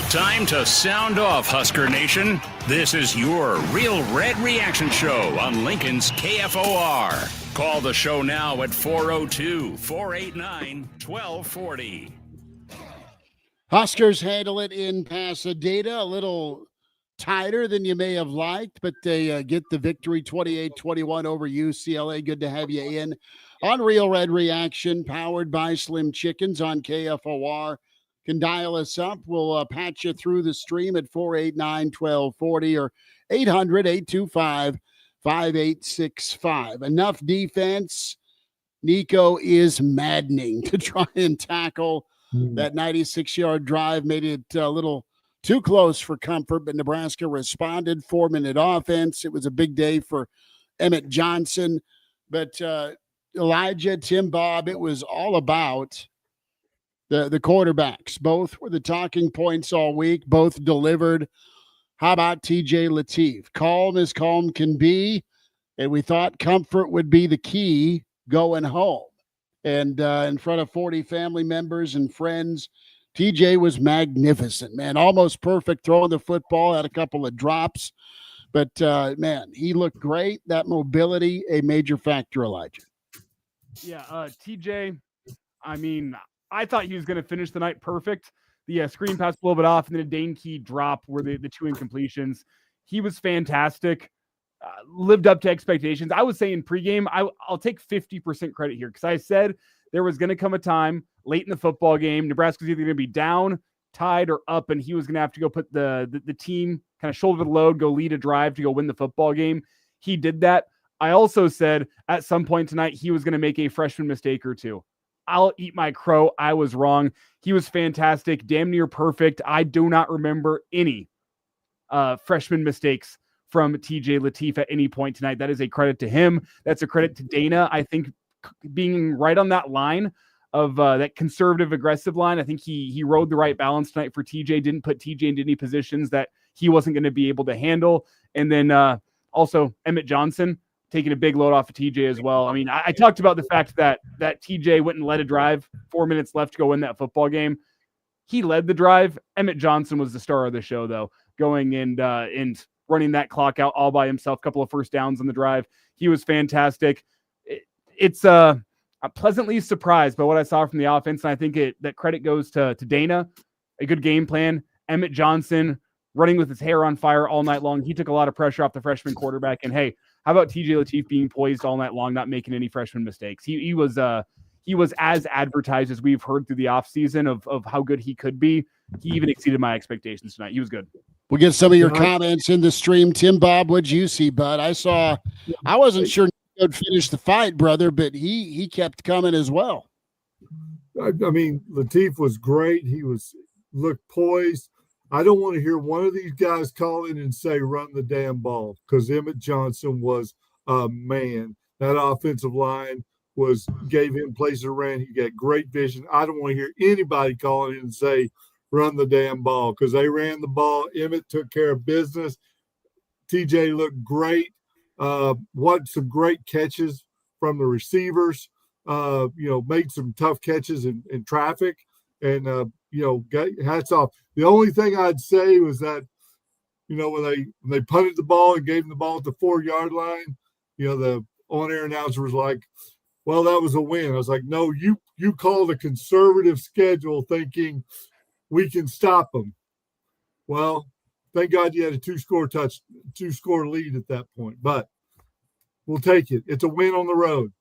Time to sound off, Husker Nation. This is your Real Red Reaction Show on Lincoln's KFOR. Call the show now at 402-489-1240. Huskers handle it in Pasadena, a little tighter than you may have liked, but they get the victory 28-21 over UCLA. Good to have you in on Real Red Reaction, powered by Slim Chickens on KFOR. Can dial us up. We'll patch you through the stream at 489-1240 or 800-825-5865. Enough defense. Nico is maddening to try and tackle. That 96-yard drive made it a little too close for comfort, but Nebraska responded. 4-minute offense. It was a big day for Emmett Johnson. But Elijah, Tim Bob, it was all about the quarterbacks. Both were the talking points all week. Both delivered. How about TJ Lateef? Calm as calm can be. And we thought comfort would be the key going home. And in front of 40 family members and friends, TJ was magnificent, man. Almost perfect throwing the football, had a couple of drops. But, man, he looked great. That mobility, a major factor, Elijah. Yeah, TJ, I mean, I thought he was going to finish the night perfect. The screen pass a little bit off, and then a Dane Key drop were the two incompletions. He was fantastic. Lived up to expectations. I was saying pregame, I'll take 50% credit here because I said there was going to come a time late in the football game, Nebraska's either going to be down, tied, or up, and he was going to have to go put the team kind of shoulder the load, go lead a drive to go win the football game. He did that. I also said at some point tonight he was going to make a freshman mistake or two. I'll eat my crow. I was wrong. He was fantastic, damn near perfect. I do not remember any freshman mistakes from TJ Lateef at any point tonight. That is a credit to him. That's a credit to Dana. I think being right on that line of that conservative, aggressive line, I think he rode the right balance tonight for TJ, didn't put TJ into any positions that he wasn't going to be able to handle. And then also Emmett Johnson taking a big load off of TJ as well. I mean, I talked about the fact that TJ went and led a drive, 4 minutes left to go win that football game. He led the drive. Emmett Johnson was the star of the show, though, going and running that clock out all by himself, a couple of first downs on the drive. He was fantastic. I'm pleasantly surprised by what I saw from the offense, and I think that credit goes to Dana, a good game plan. Emmett Johnson running with his hair on fire all night long. He took a lot of pressure off the freshman quarterback, and hey, how about TJ Lateef being poised all night long, not making any freshman mistakes? He was as advertised as we've heard through the offseason of how good he could be. He even exceeded my expectations tonight. He was good. We'll get some of your comments in the stream. Tim Bob, what'd you see, bud? I wasn't sure he'd finish the fight, brother, but he kept coming as well. I mean, Lateef was great. He looked poised. I don't want to hear one of these guys call in and say, run the damn ball, because Emmett Johnson was a man. That offensive line gave him places to run. He got great vision. I don't want to hear anybody calling in and say, run the damn ball, because they ran the ball. Emmett took care of business. TJ looked great. What some great catches from the receivers. Made some tough catches in traffic, and hats off. The only thing I'd say was that, when they punted the ball and gave him the ball at the 4-yard line, the on-air announcer was like, well, that was a win. I was like, no, you called a conservative schedule thinking we can stop them. Well, thank God you had a two-score lead at that point, but we'll take it. It's a win on the road.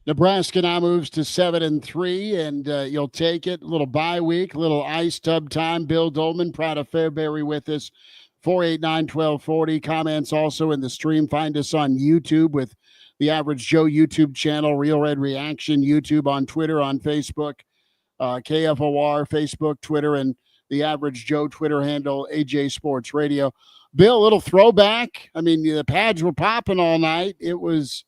Nebraska now moves to 7-3, and you'll take it. A little bye week, a little ice tub time. Bill Dolman, proud of Fairbury with us. 489-1240. Comments also in the stream. Find us on YouTube with the Average Joe YouTube channel, Real Red Reaction, YouTube, on Twitter, on Facebook, KFOR, Facebook, Twitter, and the Average Joe Twitter handle, AJ Sports Radio. Bill, a little throwback. I mean, the pads were popping all night. It was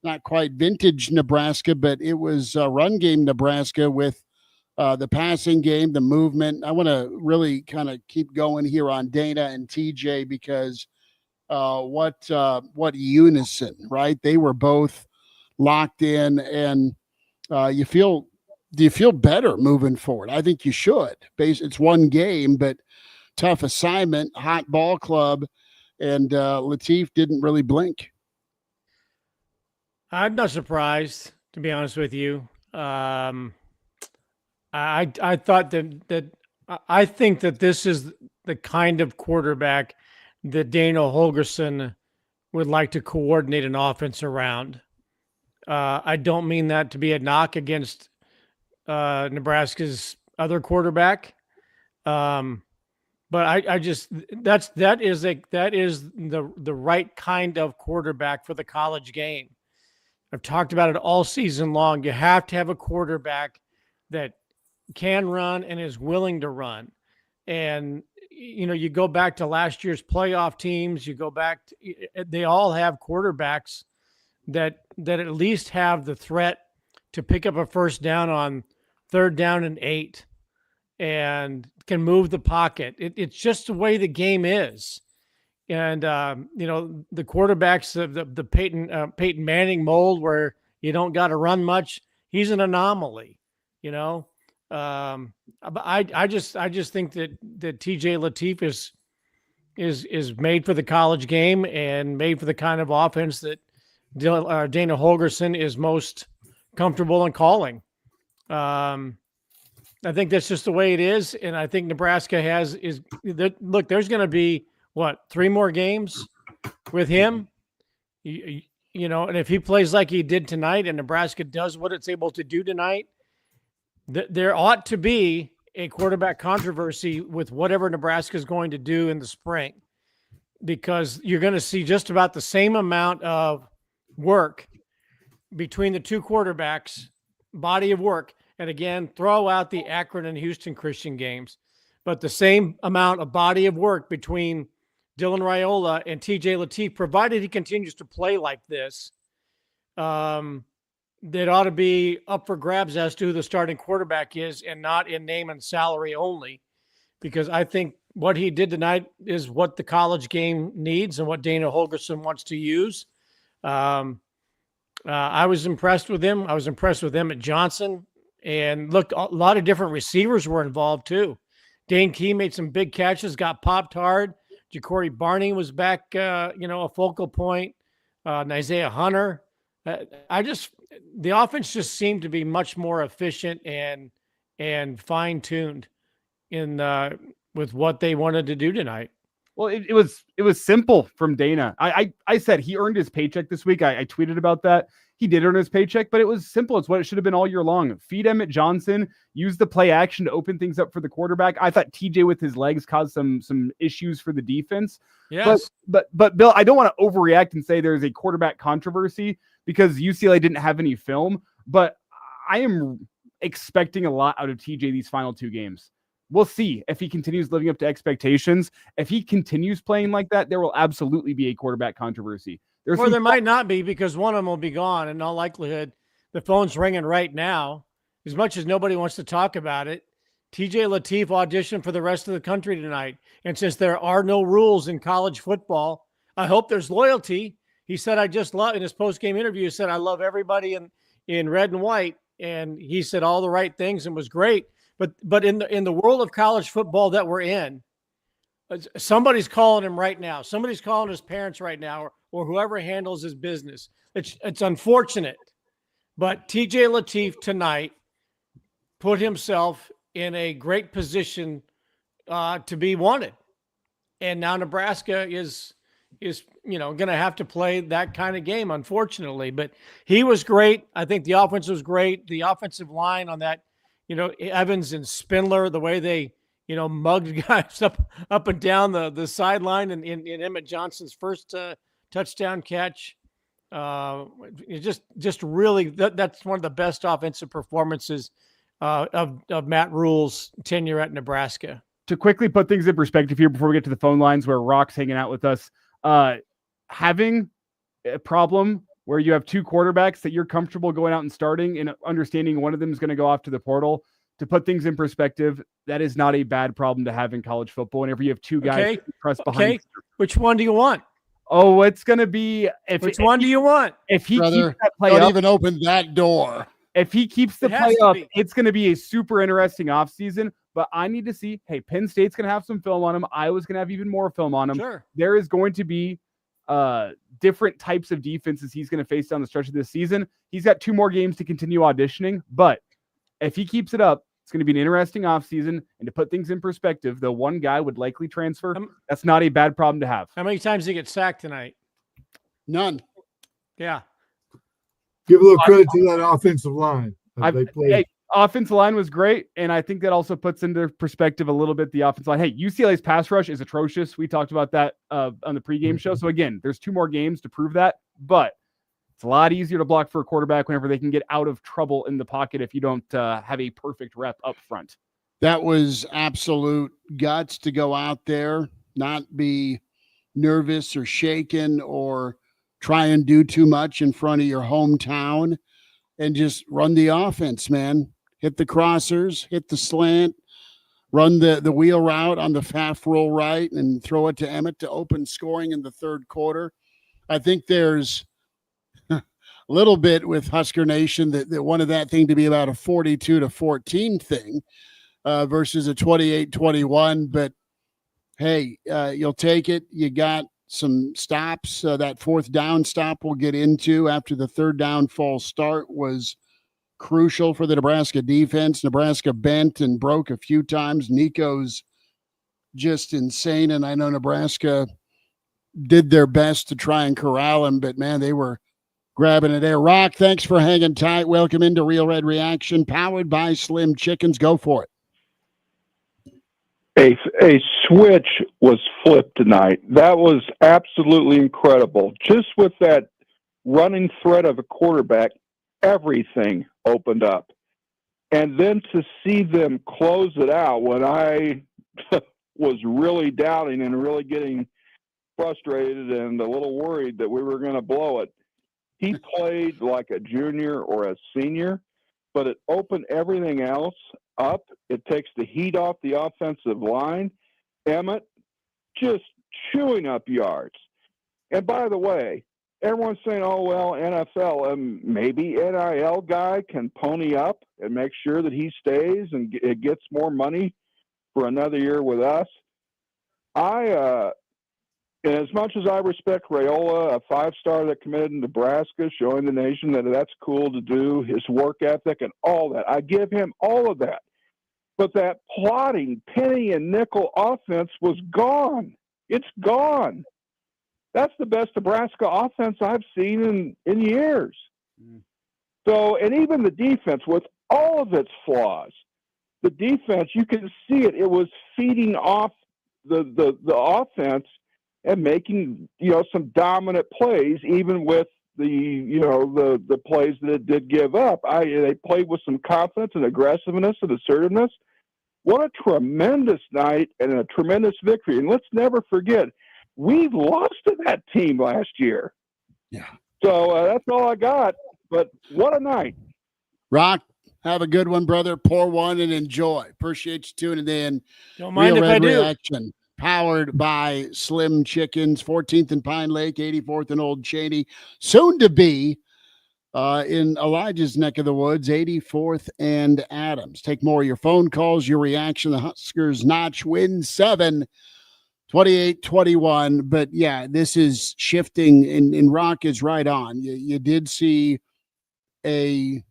not quite vintage Nebraska, but it was run game Nebraska with the passing game, the movement. I want to really kind of keep going here on Dana and TJ because what unison, right? They were both locked in, and you feel do you feel better moving forward? I think you should. It's one game, but tough assignment, hot ball club, and Latif didn't really blink. I'm not surprised, to be honest with you. I thought that I think that this is the kind of quarterback that Dana Holgorsen would like to coordinate an offense around. I don't mean that to be a knock against Nebraska's other quarterback, but I just that is the right kind of quarterback for the college game. I've talked about it all season long. You have to have a quarterback that can run and is willing to run. And, you go back to last year's playoff teams, they all have quarterbacks that at least have the threat to pick up a first down on 3rd down and 8 and can move the pocket. It's just the way the game is. And, the quarterbacks, the Peyton Manning mold where you don't got to run much, he's an anomaly, I just think that TJ Latif is made for the college game and made for the kind of offense that Dana Holgorsen is most comfortable in calling. I think that's just the way it is. And I think Nebraska look, there's going to be 3 more games with him, and if he plays like he did tonight and Nebraska does what it's able to do tonight, there ought to be a quarterback controversy with whatever Nebraska is going to do in the spring, because you're going to see just about the same amount of work between the two quarterbacks, body of work. And again, throw out the Akron and Houston Christian games, but the same amount of body of work between Dylan Raiola and TJ Latif, provided he continues to play like this, that ought to be up for grabs as to who the starting quarterback is, and not in name and salary only, because I think what he did tonight is what the college game needs and what Dana Holgorsen wants to use. I was impressed with him. I was impressed with Emmett Johnson, and look, a lot of different receivers were involved too. Dane Key made some big catches, got popped hard. Ja'Cory Barney was back, a focal point. Isaiah Hunter. The offense just seemed to be much more efficient and fine-tuned with what they wanted to do tonight. Well, it was simple from Dana. I said he earned his paycheck this week. I tweeted about that. He did earn his paycheck, but it was simple. It's what it should have been all year long. Feed Emmett Johnson, use the play action to open things up for the quarterback. I thought TJ with his legs caused some issues for the defense. Yes. But Bill, I don't want to overreact and say there's a quarterback controversy because UCLA didn't have any film, but I am expecting a lot out of TJ these final 2 games. We'll see if he continues living up to expectations. If he continues playing like that, there will absolutely be a quarterback controversy. There might not be, because one of them will be gone. In all likelihood, the phone's ringing right now. As much as nobody wants to talk about it, TJ Latif auditioned for the rest of the country tonight. And since there are no rules in college football, I hope there's loyalty. He said, in his post-game interview, he said, I love everybody in red and white. And he said all the right things and was great. But in the world of college football that we're in, somebody's calling him right now. Somebody's calling his parents right now, or whoever handles his business. It's unfortunate, but TJ Latif tonight put himself in a great position to be wanted, and now Nebraska is going to have to play that kind of game, unfortunately. But he was great. I think the offense was great. The offensive line on that, Evans and Spindler, the way they mugged guys up and down the sideline, and in Emmett Johnson's first touchdown catch. It just really, that's one of the best offensive performances of Matt Rule's tenure at Nebraska. To quickly put things in perspective here before we get to the phone lines where Rock's hanging out with us, having a problem where you have 2 quarterbacks that you're comfortable going out and starting and understanding one of them is going to go off to the portal, to put things in perspective, that is not a bad problem to have in college football. Whenever you have 2 guys press behind. Okay. Which one do you want? Oh, it's going to be... Which one do you want? If he Brother, keeps that play don't up, even open that door. If he keeps the It has play to up, be. it's going to be a super interesting offseason. But I need to see, hey, Penn State's going to have some film on him. Iowa's going to have even more film on him. Sure. There is going to be different types of defenses he's going to face down the stretch of this season. He's got 2 more games to continue auditioning. But if he keeps it up, it's going to be an interesting offseason. And to put things in perspective, though one guy would likely transfer, that's not a bad problem to have. How many times did he get sacked tonight? None. Yeah. Give a little credit to that offensive line. They played. Hey, offensive line was great, and I think that also puts into perspective a little bit the offensive line. Hey, UCLA's pass rush is atrocious. We talked about that on the pregame show. So again, there's 2 more games to prove that, but it's a lot easier to block for a quarterback whenever they can get out of trouble in the pocket if you don't have a perfect rep up front. That was absolute guts to go out there, not be nervous or shaken or try and do too much in front of your hometown and just run the offense, man. Hit the crossers, hit the slant, run the wheel route on the half roll right, and throw it to Emmett to open scoring in the third quarter. I think there's a little bit with Husker Nation that wanted that thing to be about a 42-14 thing versus a 28-21. But, hey, you'll take it. You got some stops. That 4th down stop we'll get into after the 3rd down false start was crucial for the Nebraska defense. Nebraska bent and broke a few times. Nico's just insane, and I know Nebraska did their best to try and corral him, but, man, they were grabbing it there. Rock, thanks for hanging tight. Welcome into Real Red Reaction, powered by Slim Chickens. Go for it. A switch was flipped tonight. That was absolutely incredible. Just with that running threat of a quarterback, everything opened up. And then to see them close it out when I was really doubting and really getting frustrated and a little worried that we were going to blow it. He played like a junior or a senior, but it opened everything else up. It takes the heat off the offensive line. Emmett just chewing up yards. And by the way, everyone's saying, oh, well, NFL, maybe NIL guy can pony up and make sure that he stays and gets more money for another year with us. And as much as I respect Raiola, a 5-star that committed in Nebraska, showing the nation that that's cool to do, his work ethic and all that, I give him all of that. But that plotting penny and nickel offense was gone. It's gone. That's the best Nebraska offense I've seen in years. So, and even the defense, with all of its flaws, the defense, you can see it. It was feeding off the offense and making, some dominant plays, even with the plays that it did give up. They played with some confidence and aggressiveness and assertiveness. What a tremendous night and a tremendous victory. And let's never forget, we lost to that team last year. Yeah. So that's all I got. But what a night. Rock, have a good one, brother. Pour one and enjoy. Appreciate you tuning in. Don't mind Real if Red I do. Reaction, powered by Slim Chickens, 14th and Pine Lake, 84th and Old Cheney. Soon to be in Elijah's neck of the woods, 84th and Adams. Take more of your phone calls, your reaction. The Huskers notch win 7, 28-21. But, yeah, this is shifting, and Rock is right on. You did see a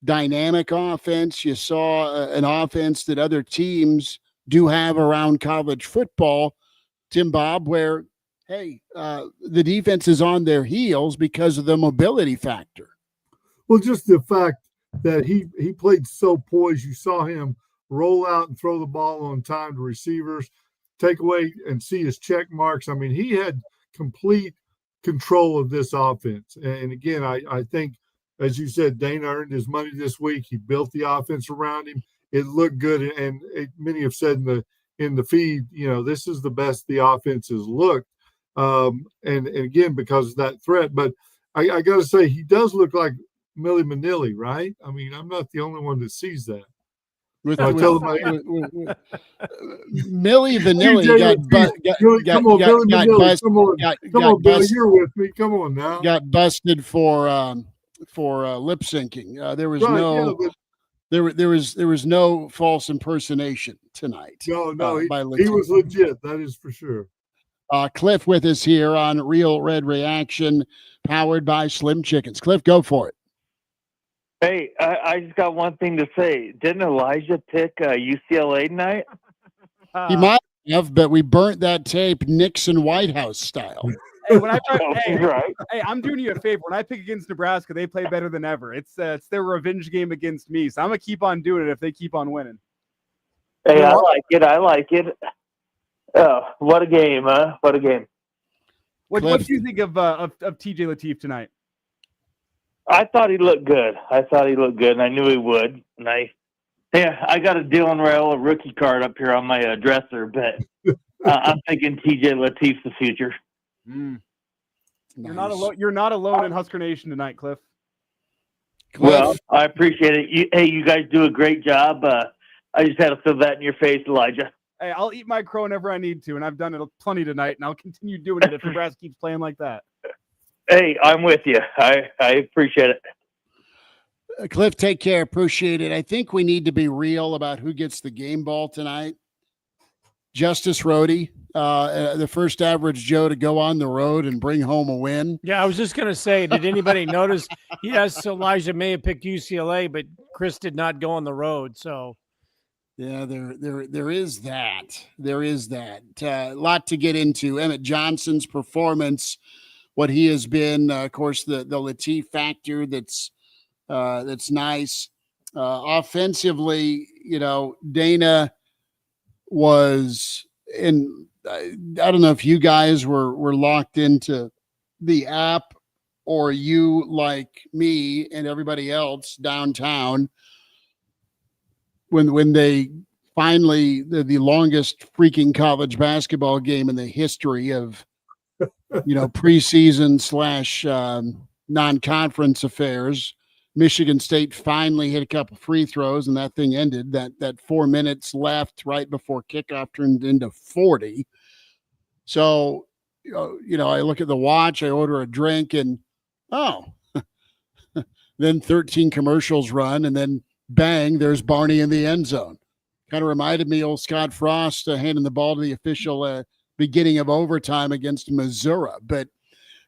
dynamic offense. You saw an offense that other teams do have around college football, Tim Bob, where, hey, the defense is on their heels because of the mobility factor. Well, just the fact that he played so poised. You saw him roll out and throw the ball on time to receivers, take away and see his check marks. I mean, he had complete control of this offense. And again, I think, as you said, Dana earned his money this week. He built the offense around him. It looked good, and many have said in the feed, this is the best the offense has looked. And again, because of that threat. But I got to say, he does look like Millie Vanilli, right? I mean, I'm not the only one that sees that. Millie Vanilli got busted. You're with me. Come on now. Got busted for lip syncing. There was Right, no yeah, but there was no false impersonation tonight. no, by he Latif. was legit. That is for sure. Cliff with us here on Real Red Reaction, powered by Slim Chickens. Cliff, go for it. Hey, I just got one thing to say. Didn't Elijah pick UCLA tonight? He might have, but we burnt that tape Nixon White House style. Hey, when I Right. hey, I'm doing you a favor. When I pick against Nebraska, they play better than ever. It's their revenge game against me. So I'm gonna keep on doing it if they keep on winning. Hey, I like it. Oh, what a game, huh? What a game. What Cliff. do you think of TJ Latif tonight? I thought he looked good. And I knew he would. And I got a Dylan Raiola rookie card up here on my dresser, but I'm thinking TJ Latif's the future. Mm. Nice. You're not alone in Husker Nation tonight, Cliff. Cliff. Well, I appreciate it. You guys do a great job. I just had to throw that in your face, Elijah. Hey, I'll eat my crow whenever I need to, and I've done it plenty tonight, and I'll continue doing it if Nebraska keeps playing like that. Hey, I'm with you. I appreciate it. Cliff, take care. Appreciate it. I think we need to be real about who gets the game ball tonight. Justice Rhodey, the first average Joe to go on the road and bring home a win. Yeah, I was just going to say, did anybody notice? Yes, Elijah may have picked UCLA, but Chris did not go on the road. So, yeah, there is that. There is that. A lot to get into. Emmett Johnson's performance, what he has been, of course, the Latif factor that's nice. Offensively, Dana was in. I don't know if you guys were locked into the app or you, like me and everybody else downtown, when they finally the longest freaking college basketball game in the history of preseason / non-conference affairs. Michigan State finally hit a couple free throws, and that thing ended. That 4 minutes left right before kickoff turned into 40. So, I look at the watch, I order a drink, and then 13 commercials run, and then bang, there's Barney in the end zone. Kind of reminded me old Scott Frost handing the ball to the official beginning of overtime against Missouri. But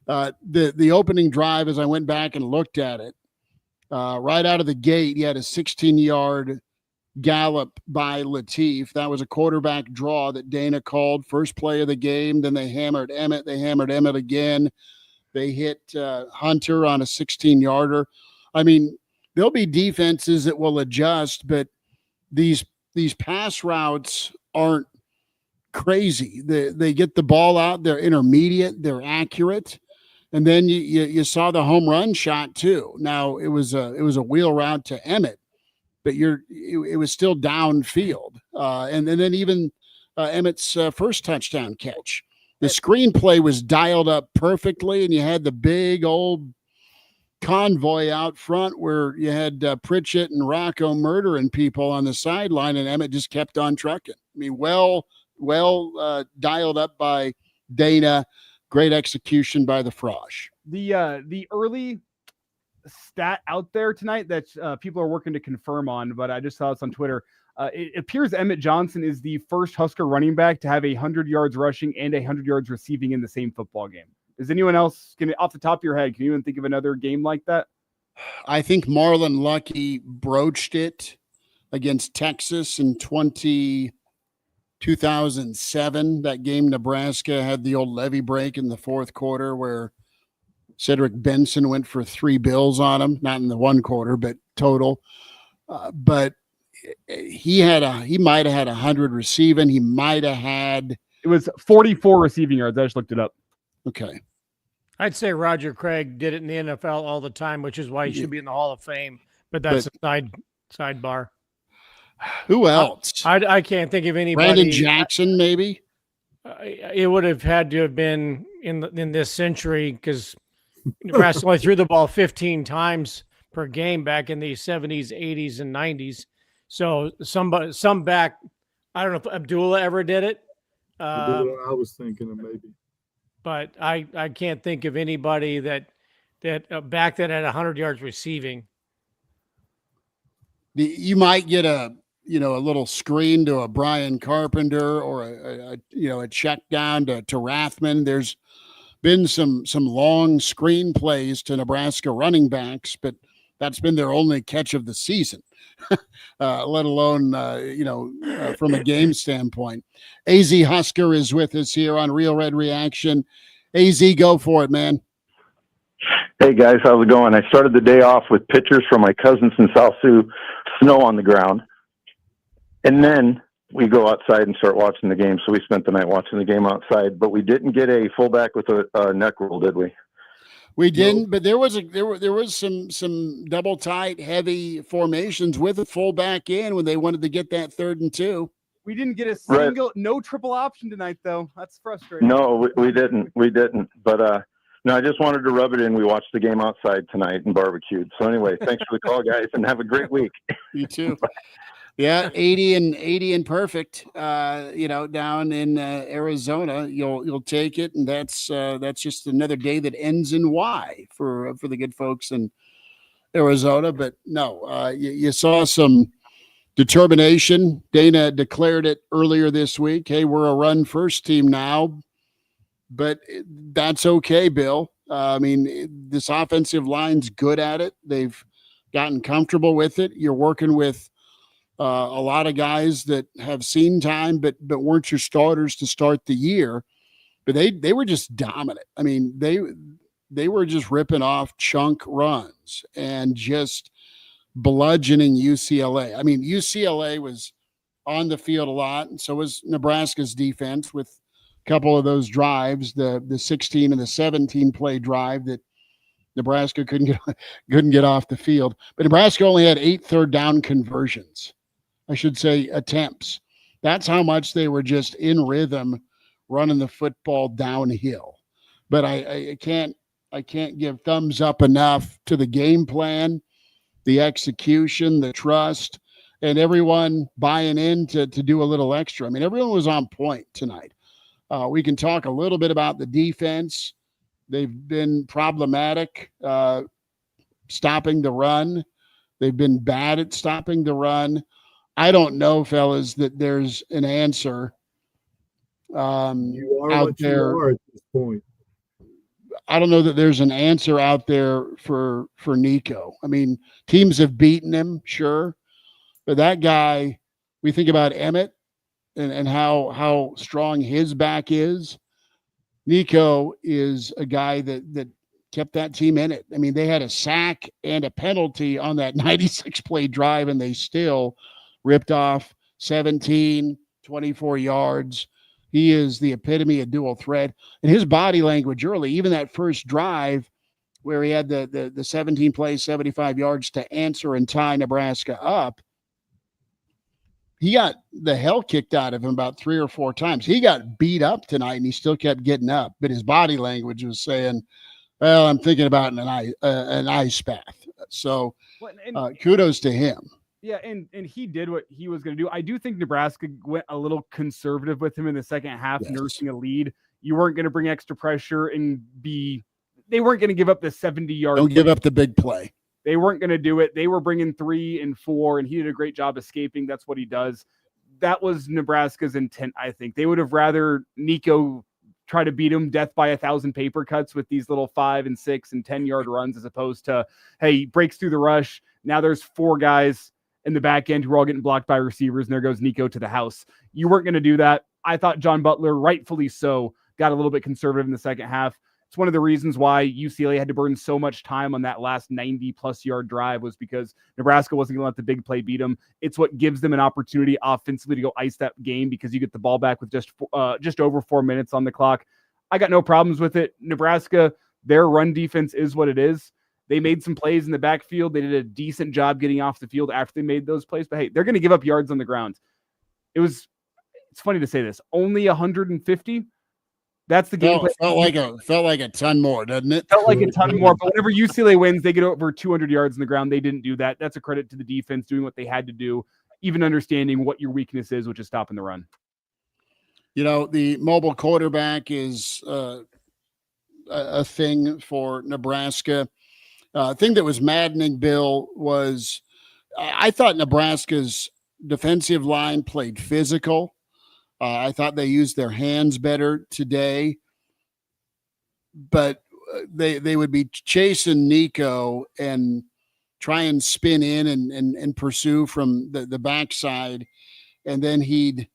the opening drive, as I went back and looked at it, right out of the gate, he had a 16-yard gallop by Latif. That was a quarterback draw that Dana called. First play of the game. Then they hammered Emmett. They hammered Emmett again. They hit Hunter on a 16-yarder. I mean, there'll be defenses that will adjust, but these pass routes aren't crazy. They get the ball out. They're intermediate. They're accurate. And then you saw the home run shot too. Now it was a wheel route to Emmett, but it was still downfield. And then even Emmett's first touchdown catch, the screenplay was dialed up perfectly, and you had the big old convoy out front where you had Pritchett and Rocco murdering people on the sideline, and Emmett just kept on trucking. I mean, well dialed up by Dana. Great execution by the Frosh. The early stat out there tonight that people are working to confirm on, but I just saw this on Twitter. It appears Emmett Johnson is the first Husker running back to have 100 yards rushing and 100 yards receiving in the same football game. Is anyone else, off the top of your head, can you even think of another game like that? I think Marlon Lucky broached it against Texas in 2007. That game, Nebraska had the old levee break in the fourth quarter where Cedric Benson went for 3 bills on him, not in the one quarter, but total. But he might have had 100 receiving. He might have had. It was 44 receiving yards. I just looked it up. Okay. I'd say Roger Craig did it in the NFL all the time, which is why he should be in the Hall of Fame. But that's a sidebar. Who else? I can't think of anybody. Brandon Jackson, maybe. It would have had to have been in this century because Nebraska only threw the ball 15 times per game back in the 70s, 80s, and 90s. So some back. I don't know if Abdullah ever did it. I was thinking of maybe. But I can't think of anybody that that back that had 100 yards receiving. You might get a little screen to a Brian Carpenter or a check down to Rathman. There's been some long screen plays to Nebraska running backs, but that's been their only catch of the season, let alone from a game standpoint. AZ Husker is with us here on Real Red Reaction. AZ, go for it, man. Hey guys, how's it going? I started the day off with pictures from my cousins in South Sioux, snow on the ground. And then we go outside and start watching the game. So we spent the night watching the game outside, but we didn't get a fullback with a neck roll, did we? We didn't, but there was some double tight heavy formations with a fullback in when they wanted to get that 3rd and 2. We didn't get a single, no triple option tonight, though. That's frustrating. No, we didn't. We didn't. But no, I just wanted to rub it in. We watched the game outside tonight and barbecued. So anyway, thanks for the call, guys, and have a great week. You too. Yeah, 80 and perfect. Down in Arizona, you'll take it, and that's just another day that ends in Y for the good folks in Arizona. But no, you saw some determination. Dana declared it earlier this week. Hey, we're a run first team now. But that's okay, Bill. This offensive line's good at it. They've gotten comfortable with it. You're working with a lot of guys that have seen time, but weren't your starters to start the year. But they were just dominant. They were just ripping off chunk runs and just bludgeoning UCLA. UCLA was on the field a lot, and so was Nebraska's defense with couple of those drives, the 16 and the 17 play drive that Nebraska couldn't get off the field. But Nebraska only had 8 third down conversions. I should say attempts. That's how much they were just in rhythm running the football downhill. But I can't give thumbs up enough to the game plan, the execution, the trust, and everyone buying in to do a little extra. Everyone was on point tonight. We can talk a little bit about the defense. They've been problematic stopping the run. They've been bad at stopping the run. I don't know, fellas, that there's an answer You are out what there. you are at this point. I don't know that there's an answer out there for Nico. Teams have beaten him, sure. But that guy, we think about Emmett, and how strong his back is. Nico is a guy that kept that team in it. They had a sack and a penalty on that 96-play drive, and they still ripped off 17, 24 yards. He is the epitome of dual threat. And his body language early, even that first drive where he had the 17 plays, 75 yards to answer and tie Nebraska up, he got the hell kicked out of him about 3 or 4 times. He got beat up tonight, and he still kept getting up. But his body language was saying, well, I'm thinking about an ice bath. So kudos to him. Yeah, and he did what he was going to do. I do think Nebraska went a little conservative with him in the second half, yes, nursing a lead. You weren't going to bring extra pressure and they weren't going to give up the 70-yard. Don't give up the big play. They weren't going to do it. They were bringing 3 and 4, and he did a great job escaping. That's what he does. That was Nebraska's intent, I think. They would have rather Nico try to beat him death by 1,000 paper cuts with these little 5 and 6 and 10-yard runs, as opposed to, hey, he breaks through the rush. Now there's 4 guys in the back end who are all getting blocked by receivers, and there goes Nico to the house. You weren't going to do that. I thought John Butler, rightfully so, got a little bit conservative in the second half. It's one of the reasons why UCLA had to burn so much time on that last 90-plus yard drive, was because Nebraska wasn't going to let the big play beat them. It's what gives them an opportunity offensively to go ice that game, because you get the ball back with just over 4 minutes on the clock. I got no problems with it. Nebraska, their run defense is what it is. They made some plays in the backfield. They did a decent job getting off the field after they made those plays. But hey, they're going to give up yards on the ground. It's funny to say this, only 150. That's the game. Felt like a ton more, doesn't it? Felt like a ton more. But whenever UCLA wins, they get over 200 yards on the ground. They didn't do that. That's a credit to the defense doing what they had to do, even understanding what your weakness is, which is stopping the run. The mobile quarterback is a thing for Nebraska. Thing that was maddening, Bill, was I thought Nebraska's defensive line played physical. I thought they used their hands better today, but they would be chasing Nico and try and spin in and pursue from the backside, and then he'd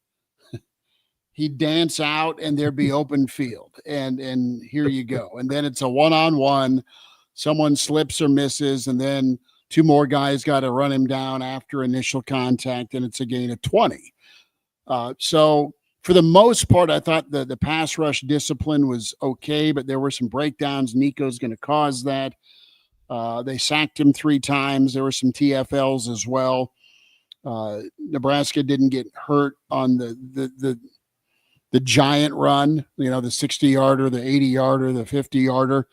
dance out and there'd be open field, and here you go. And then it's a one-on-one, someone slips or misses, and then two more guys got to run him down after initial contact, and it's a gain of 20. So for the most part, I thought the pass rush discipline was okay, but there were some breakdowns. Nico's going to cause that. They sacked him 3 times. There were some TFLs as well. Nebraska didn't get hurt on the giant run, the 60-yarder, the 80-yarder, the 50-yarder.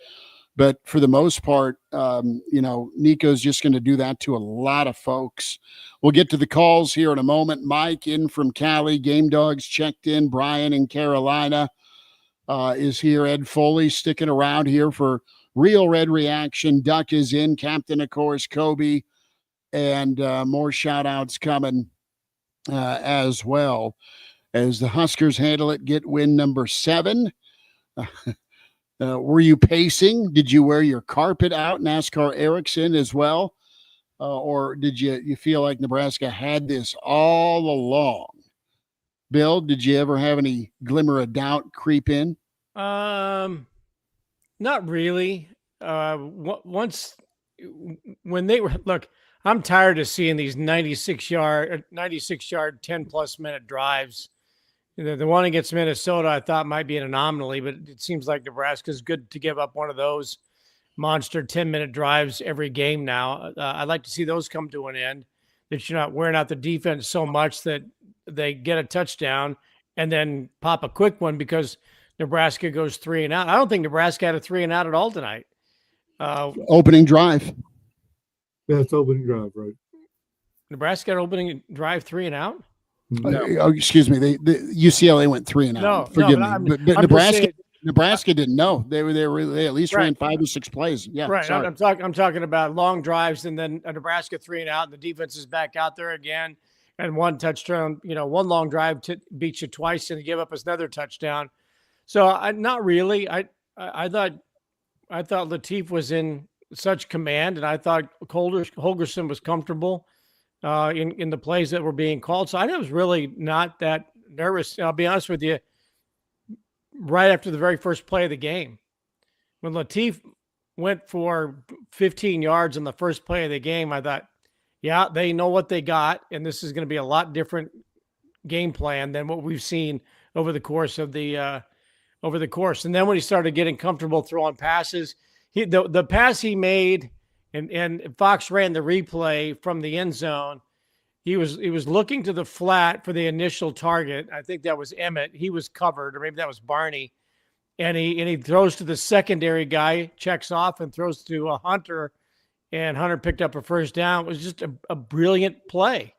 But for the most part, Nico's just going to do that to a lot of folks. We'll get to the calls here in a moment. Mike in from Cali, Game Dogs checked in. Brian in Carolina is here. Ed Foley sticking around here for Real Red Reaction. Duck is in. Captain, of course, Kobe. And more shout-outs coming as well as the Huskers handle it, get win number 7. Were you pacing? Did you wear your carpet out, NASCAR Erickson, as well? Or did you feel like Nebraska had this all along? Bill, did you ever have any glimmer of doubt creep in? Not really. Once when they were, look, I'm tired of seeing these 96-yard, 10-plus minute drives. The one against Minnesota I thought might be an anomaly, but it seems like Nebraska's good to give up one of those monster 10-minute drives every game now. I'd like to see those come to an end, that you're not wearing out the defense so much that they get a touchdown and then pop a quick one because Nebraska goes 3 and out. I don't think Nebraska had a 3 and out at all tonight. Opening drive. That's opening drive, right? Nebraska had opening drive 3 and out? No. Excuse me. The UCLA went 3 and out. Forgive me. But Nebraska didn't know. They at least ran 5 or 6 plays. Yeah, right. Sorry. I'm talking about long drives and then a Nebraska 3 and out, and the defense is back out there again, and one touchdown. One long drive beats you twice and give up another touchdown. So not really. I thought Latif was in such command, and I thought Holgerson was comfortable in the plays that were being called. So I was really not that nervous. I'll be honest with you. Right after the very first play of the game, when Latif went for 15 yards on the first play of the game, I thought, yeah, they know what they got, and this is going to be a lot different game plan than what we've seen over the course of the And then when he started getting comfortable throwing passes, the pass he made, and Fox ran the replay from the end zone. He was looking to the flat for the initial target. I think that was Emmett. He was covered, or maybe that was Barney. And he throws to the secondary guy, checks off, and throws to Hunter. And Hunter picked up a first down. It was just a brilliant play.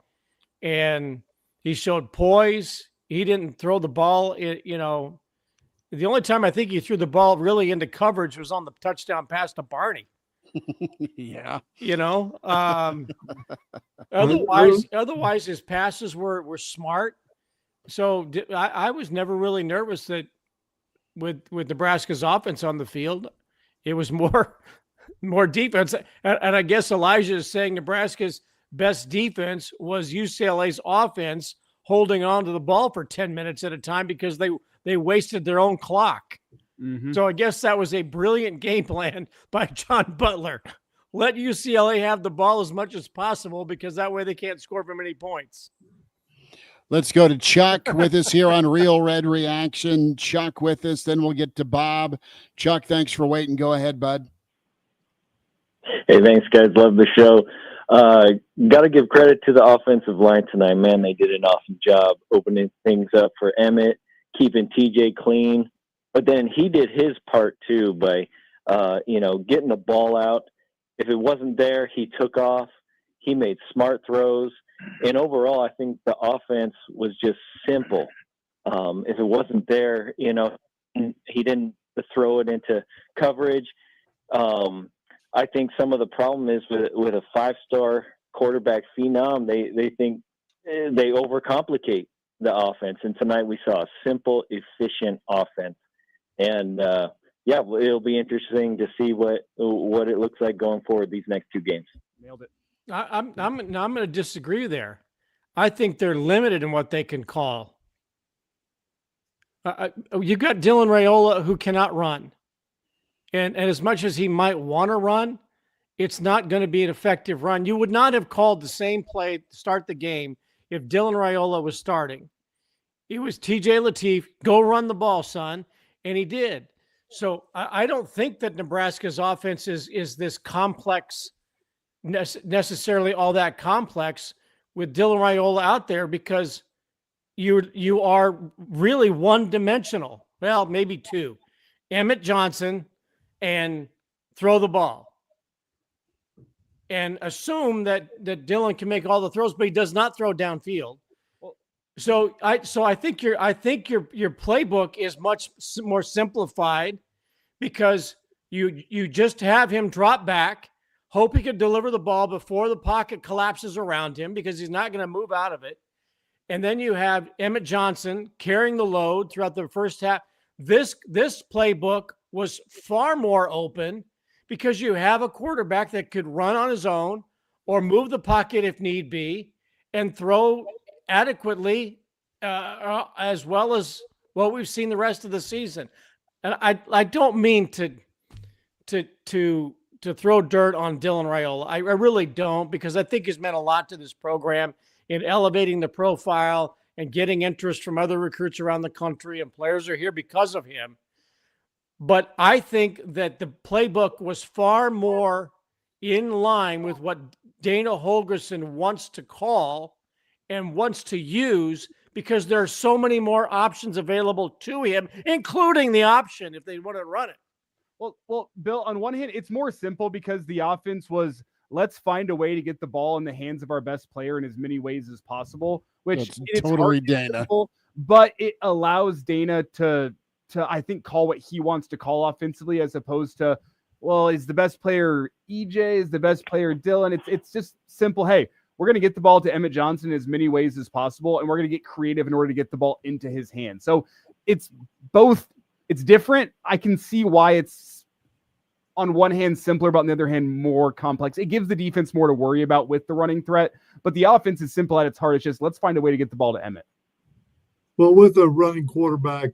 And he showed poise. He didn't throw the ball. The only time I think he threw the ball really into coverage was on the touchdown pass to Barney. Yeah. Otherwise his passes were smart. So I was never really nervous that with Nebraska's offense on the field, it was more defense. And I guess Elijah is saying Nebraska's best defense was UCLA's offense holding on to the ball for 10 minutes at a time because they wasted their own clock. Mm-hmm. So I guess that was a brilliant game plan by John Butler. Let UCLA have the ball as much as possible because that way they can't score for many points. Let's go to Chuck with us here on Real Red Reaction. Chuck with us. Then we'll get to Bob. Chuck, thanks for waiting. Go ahead, bud. Hey, thanks, guys. Love the show. Got to give credit to the offensive line tonight. Man, they did an awesome job opening things up for Emmett, keeping TJ clean. But then he did his part too by, getting the ball out. If it wasn't there, he took off. He made smart throws. And overall, I think the offense was just simple. If it wasn't there, he didn't to throw it into coverage. I think some of the problem is with a 5-star quarterback phenom, they think they overcomplicate the offense. And tonight we saw a simple, efficient offense. And it'll be interesting to see what it looks like going forward these next 2 games. Nailed it. I'm going to disagree there. I think they're limited in what they can call. You got Dylan Raiola who cannot run. And as much as he might want to run, it's not going to be an effective run. You would not have called the same play to start the game if Dylan Raiola was starting. It was TJ Lateef, go run the ball, son. And he did. So I don't think that Nebraska's offense is this complex, necessarily all that complex with Dylan Raiola out there, because you are really one-dimensional. Well, maybe 2. Emmett Johnson and throw the ball. And assume that Dylan can make all the throws, but he does not throw downfield. So I think your playbook is much more simplified, because you just have him drop back, hope he can deliver the ball before the pocket collapses around him, because he's not going to move out of it. And then you have Emmett Johnson carrying the load throughout the first half. This playbook was far more open, because you have a quarterback that could run on his own or move the pocket if need be and throw adequately, as well as what we've seen the rest of the season. And I don't mean to throw dirt on Dylan Raiola. I really don't, because I think he's meant a lot to this program in elevating the profile and getting interest from other recruits around the country, and players are here because of him. But I think that the playbook was far more in line with what Dana Holgerson wants to call and wants to use, because there are so many more options available to him, including the option if they want to run it. Well, Bill, on one hand, it's more simple because the offense was, let's find a way to get the ball in the hands of our best player in as many ways as possible, which it's totally Dana. Simple, but it allows Dana to I think call what he wants to call offensively, as opposed to, well, is the best player EJ, is the best player Dylan? It's just simple. Hey, we're going to get the ball to Emmett Johnson in as many ways as possible, and we're going to get creative in order to get the ball into his hands. So it's both. It's different. I can see why it's on one hand simpler, but on the other hand more complex. It gives the defense more to worry about with the running threat, but the offense is simple at its heart. It's just, let's find a way to get the ball to Emmett. Well, with a running quarterback,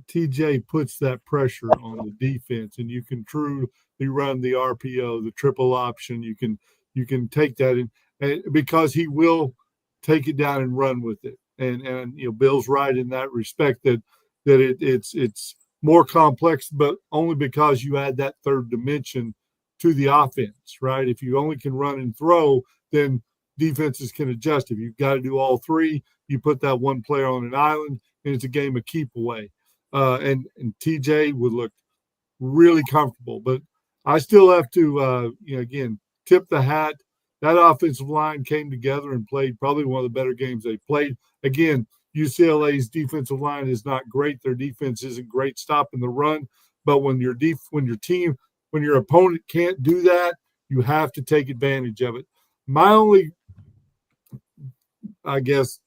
TJ puts that pressure on the defense, and you can truly run the RPO, the triple option. You can take that in, and because he will take it down and run with it. And Bill's right in that respect, that it's more complex, but only because you add that third dimension to the offense, right? If you only can run and throw, then defenses can adjust. If you've got to do all 3, you put that one player on an island, and it's a game of keep away. And TJ would look really comfortable, but I still have to, again, tip the hat. That offensive line came together and played probably one of the better games they've played. Again, UCLA's defensive line is not great. Their defense isn't great stopping the run, but when your opponent can't do that, you have to take advantage of it. My only, I guess,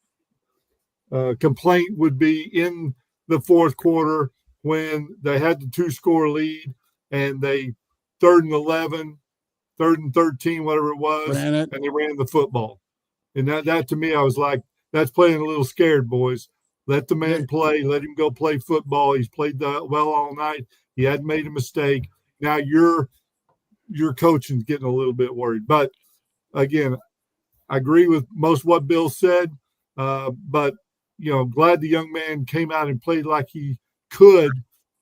complaint would be in the fourth quarter when they had the 2-score lead and they 3rd and 11, 3rd and 13, whatever it was, and they ran the football. And that to me, I was like, that's playing a little scared, boys. Let the man play. Let him go play football. He's played well all night. He hadn't made a mistake. Now your coaching's getting a little bit worried. But again, I agree with most of what Bill said. But glad the young man came out and played like he could.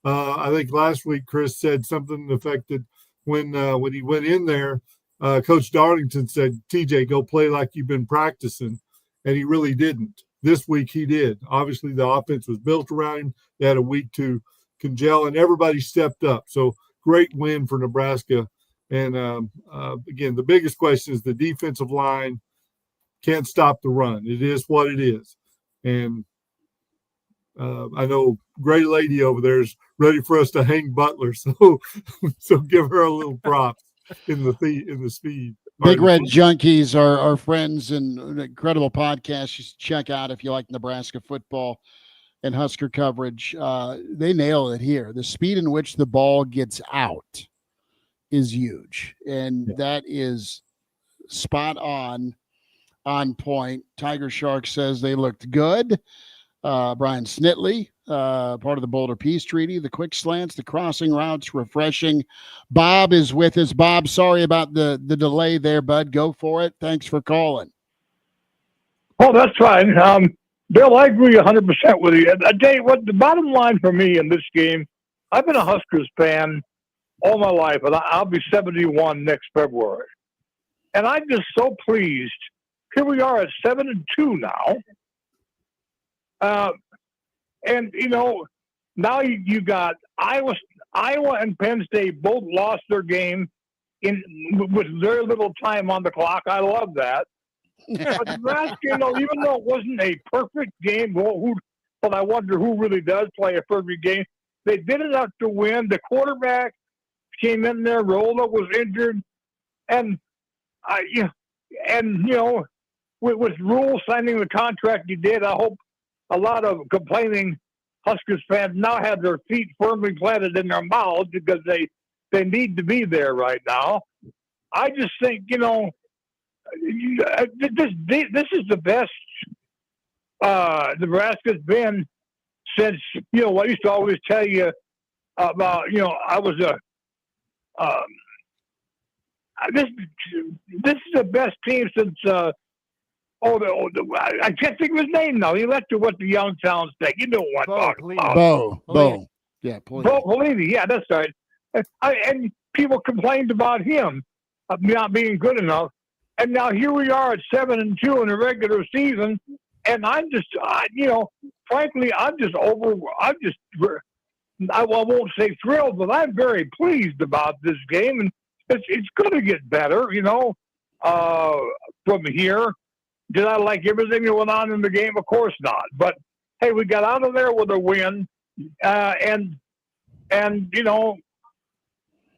I think last week Chris said something to the effect that when he went in there, Coach Darlington said, TJ, go play like you've been practicing. And he really didn't. This week he did. Obviously, the offense was built around him. They had a week to congel, and everybody stepped up. So great win for Nebraska. And, again, the biggest question is the defensive line can't stop the run. It is what it is. And I know great lady over there is ready for us to hang Butler, so give her a little props in the speed. Big Red Junkies are our friends and an incredible podcast you should check out if you like Nebraska football and Husker coverage. They nail it here. The speed in which the ball gets out is huge, and that is spot on point. Tiger Shark says they looked good. Brian Snitley, part of the Boulder Peace Treaty, the quick slants, the crossing routes, refreshing. Bob is with us. Bob, sorry about the delay there, bud. Go for it. Thanks for calling. Oh, that's fine. Bill, I agree 100% with you. I tell you what, the bottom line for me in this game, I've been a Huskers fan all my life, and I'll be 71 next February. And I'm just so pleased. Here we are at 7-2 now. And now you got Iowa and Penn State both lost their game with very little time on the clock. I love that. But Nebraska, even though it wasn't a perfect game, but I wonder who really does play a perfect game. They did enough to win. The quarterback came in there. Rolla was injured, and with Rule signing the contract he did, I hope a lot of complaining Huskers fans now have their feet firmly planted in their mouths because they need to be there right now. I just think, this is the best Nebraska's been since, I used to always tell you about, I was this is the best team since, I can't think of his name now. He left to what the Youngstown State. You know what I'm talking about. Bo. Yeah, Pelini. Yeah, that's right. And people complained about him not being good enough. And now here we are at 7-2 in the regular season. And I'm just, frankly, I won't say thrilled, but I'm very pleased about this game. And it's going to get better, from here. Did I like everything that went on in the game? Of course not. But hey, we got out of there with a win, and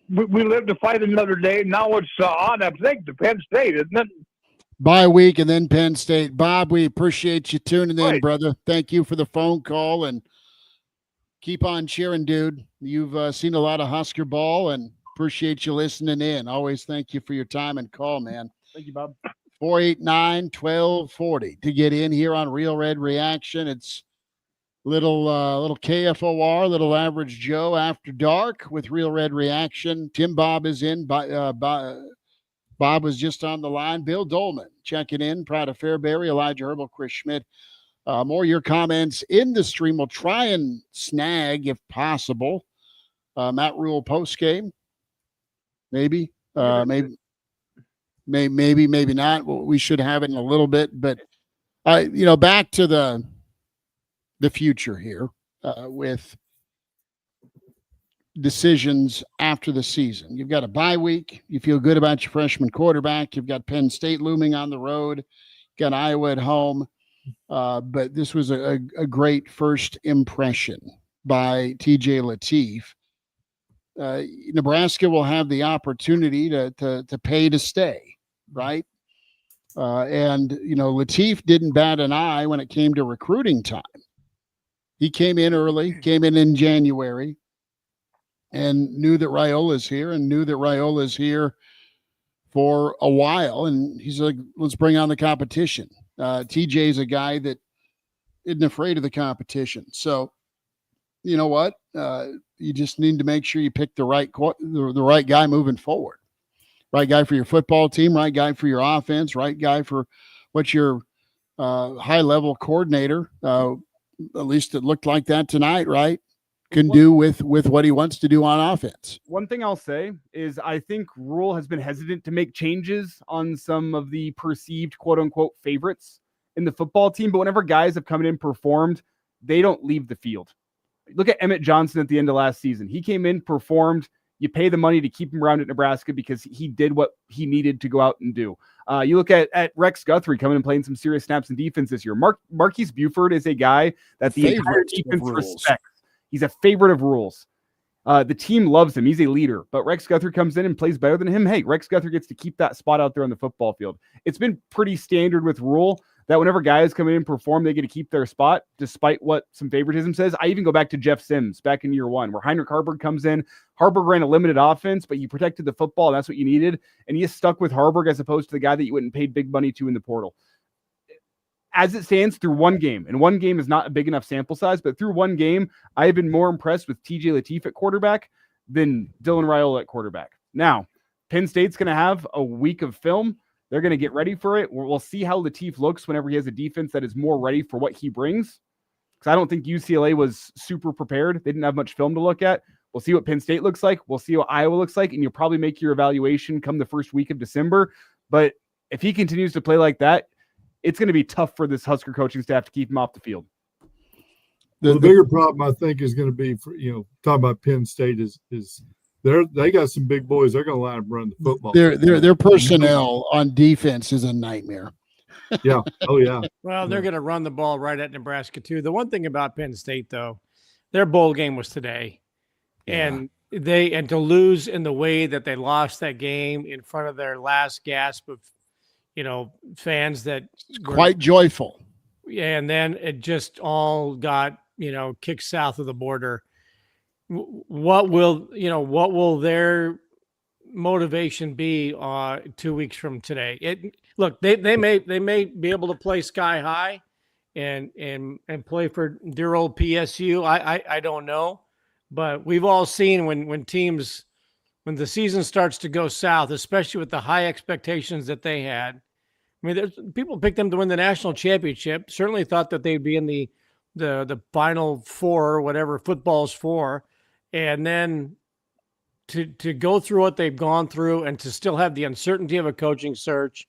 we live to fight another day. Now it's on, I think, to Penn State, isn't it? Bye week and then Penn State. Bob, we appreciate you tuning in, brother. Thank you for the phone call and keep on cheering, dude. You've seen a lot of Husker ball and appreciate you listening in. Always thank you for your time and call, man. Thank you, Bob. 489-1240 to get in here on Real Red Reaction. It's little KFOR, little Average Joe after dark with Real Red Reaction. Tim Bob is in. Bob was just on the line. Bill Dolman checking in. Proud of Fairbury, Elijah Herbal, Chris Schmidt. More of your comments in the stream. We'll try and snag, if possible, Matt Rule postgame. Maybe. Maybe not. Well, we should have it in a little bit, but back to the future here with decisions after the season. You've got a bye week. You feel good about your freshman quarterback. You've got Penn State looming on the road. You've got Iowa at home. But this was a great first impression by TJ Lateef. Nebraska will have the opportunity to pay to stay. Right. And Lateef didn't bat an eye when it came to recruiting time. He came in early, came in January, and knew that Raiola's here and knew that Raiola's here for a while. And he's like, let's bring on the competition. TJ's a guy that isn't afraid of the competition. So, you know what? You just need to make sure you pick the right guy moving forward. Right guy for your football team, right guy for your offense, right guy for what your high-level coordinator, at least it looked like that tonight, right, can do with what he wants to do on offense. One thing I'll say is I think Rule has been hesitant to make changes on some of the perceived quote-unquote favorites in the football team, but whenever guys have come in and performed, they don't leave the field. Look at Emmett Johnson at the end of last season. He came in, performed, You pay the money to keep him around at Nebraska because he did what he needed to go out and do. You look at Rex Guthrie coming and playing some serious snaps in defense this year. Marquise Buford is a guy that the entire defense respects. He's a favorite of Rules. The team loves him. He's a leader. But Rex Guthrie comes in and plays better than him. Hey, Rex Guthrie gets to keep that spot out there on the football field. It's been pretty standard with Rule that whenever guys come in and perform, they get to keep their spot, despite what some favoritism says. I even go back to Jeff Sims back in year one, where Heinrich Harburg comes in. Harburg ran a limited offense, but you protected the football, and that's what you needed. And you stuck with Harburg as opposed to the guy that you wouldn't pay big money to in the portal. As it stands through one game, and one game is not a big enough sample size, but through one game, I have been more impressed with TJ Lateef at quarterback than Dylan Raiola at quarterback. Now, Penn State's going to have a week of film. They're going to get ready for it. We'll see how Lateef looks whenever he has a defense that is more ready for what he brings. Because I don't think UCLA was super prepared. They didn't have much film to look at. We'll see what Penn State looks like. We'll see what Iowa looks like. And you'll probably make your evaluation come the first week of December. But if he continues to play like that, it's going to be tough for this Husker coaching staff to keep him off the field. The bigger problem, I think, is going to be for, talking about Penn State is they got some big boys. They're going to line up run the football. Their personnel on defense is a nightmare. Yeah. Oh, yeah. Well, they're going to run the ball right at Nebraska, too. The one thing about Penn State, though, their bowl game was today. Yeah. And to lose in the way that they lost that game in front of their last gasp of, fans that were quite joyful. And then it just all got, kicked south of the border. What will their motivation be 2 weeks from today? Look, they may be able to play sky high and play for dear old PSU. I don't know, but we've all seen when the season starts to go south, especially with the high expectations that they had. I mean, people picked them to win the national championship. Certainly thought that they'd be in the Final Four or whatever football's for, and then to go through what they've gone through and to still have the uncertainty of a coaching search,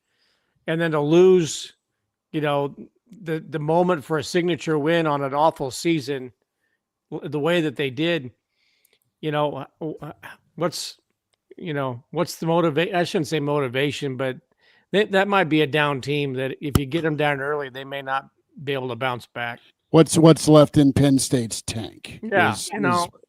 and then to lose, the moment for a signature win on an awful season, the way that they did, what's the motivation? I shouldn't say motivation, but that might be a down team that if you get them down early, they may not be able to bounce back. What's left in Penn State's tank? Yeah,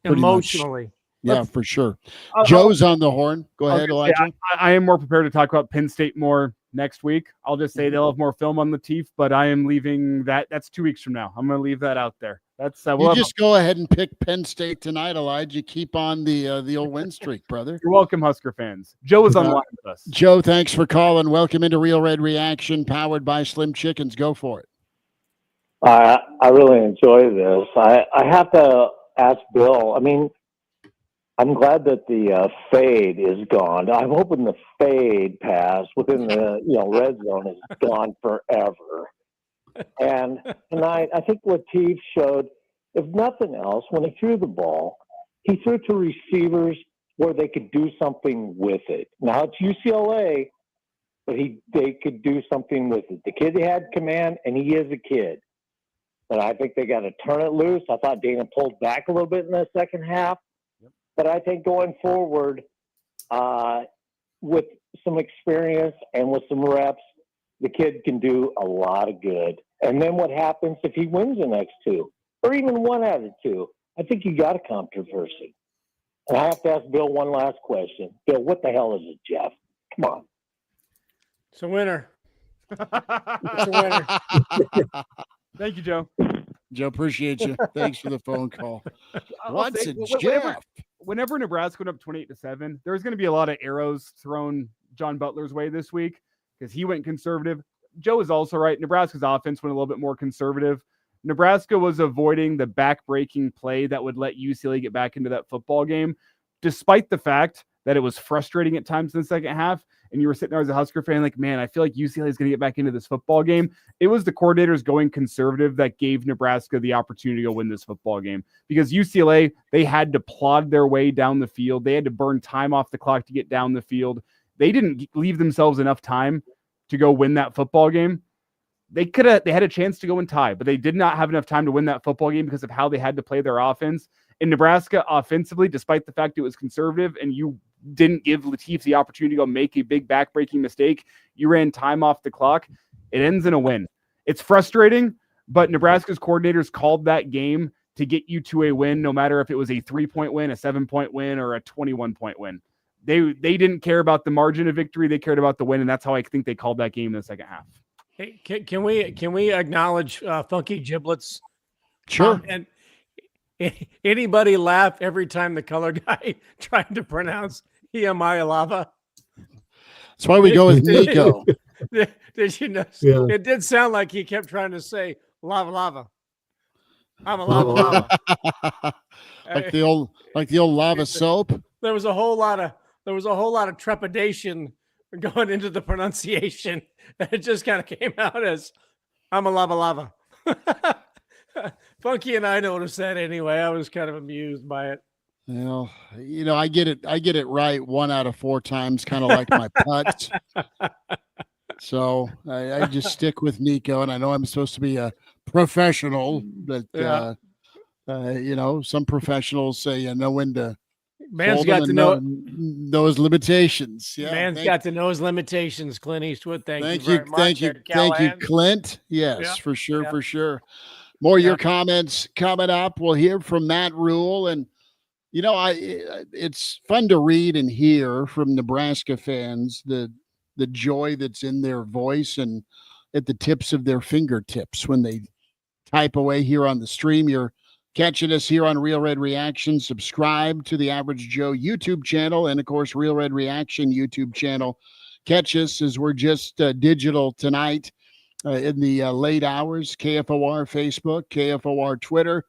emotionally. Yeah, for sure. Joe's on the horn. Go ahead, Elijah. I am more prepared to talk about Penn State more next week. I'll just say they'll have more film on Lateef, but I am leaving that. That's 2 weeks from now. I'm going to leave that out there. That's you just go ahead and pick Penn State tonight, Elijah. Keep on the old win streak, brother. You're welcome, Husker fans. Joe is on the line with us. Joe, thanks for calling. Welcome into Real Red Reaction, powered by Slim Chickens. Go for it. I really enjoy this. I have to ask Bill. I mean, I'm glad that the fade is gone. I'm hoping the fade pass within the red zone is gone forever. And tonight, I think Lateef showed, if nothing else, when he threw the ball, he threw it to receivers where they could do something with it. Now it's UCLA, but they could do something with it. The kid had command, and he is a kid. But I think they got to turn it loose. I thought Dana pulled back a little bit in the second half. Yep. But I think going forward, with some experience and with some reps, the kid can do a lot of good. And then what happens if he wins the next two, or even one out of two? I think you got a controversy. And I have to ask Bill one last question. Bill, what the hell is it, Jeff? Come on. It's a winner. It's a winner. Thank you, Joe. Joe, appreciate you. Thanks for the phone call. What's it, Jeff? Whenever Nebraska went up 28-7, there's going to be a lot of arrows thrown John Butler's way this week because he went conservative. Joe is also right. Nebraska's offense went a little bit more conservative. Nebraska was avoiding the back-breaking play that would let UCLA get back into that football game, despite the fact that it was frustrating at times in the second half. And you were sitting there as a Husker fan like, man, I feel like UCLA is going to get back into this football game. It was the coordinators going conservative that gave Nebraska the opportunity to win this football game, because UCLA, they had to plod their way down the field. They had to burn time off the clock to get down the field. They didn't leave themselves enough time to go win that football game. they had a chance to go and tie, but they did not have enough time to win that football game because of how they had to play their offense. In Nebraska, offensively, despite the fact it was conservative and you didn't give Latif the opportunity to go make a big backbreaking mistake, you ran time off the clock. It ends in a win. It's frustrating, but Nebraska's coordinators called that game to get you to a win, no matter if it was a 3-point win, a 7-point win, or a 21-point win. They didn't care about the margin of victory. They cared about the win, and that's how I think they called that game in the second half. Hey, can we acknowledge Funky Giblets? Sure. And anybody laugh every time the color guy tried to pronounce EMI Lava? That's why we go with Nico. Did you know? Yeah. It did sound like he kept trying to say lava. I'm a lava. like the old lava soap. There was a whole lot of trepidation going into the pronunciation. It just kind of came out as I'm a lava. Funky and I noticed that anyway. I was kind of amused by it. I get it right 1 out of 4 times, kind of like my putts. So I just stick with Nico, and I know I'm supposed to be a professional, but some professionals say you know when to. Man's got to know those limitations. Yeah, man's got to know his limitations. Clint Eastwood, thank you very much. Thank you, Clint. Yes, for sure. More of your comments coming up. We'll hear from Matt Rule, and it's fun to read and hear from Nebraska fans the joy that's in their voice and at the tips of their fingertips when they type away here on the stream. You're catching us here on Real Red Reaction. Subscribe to the Average Joe YouTube channel and, of course, Real Red Reaction YouTube channel. Catch us as we're just digital tonight in the late hours. KFOR Facebook, KFOR Twitter,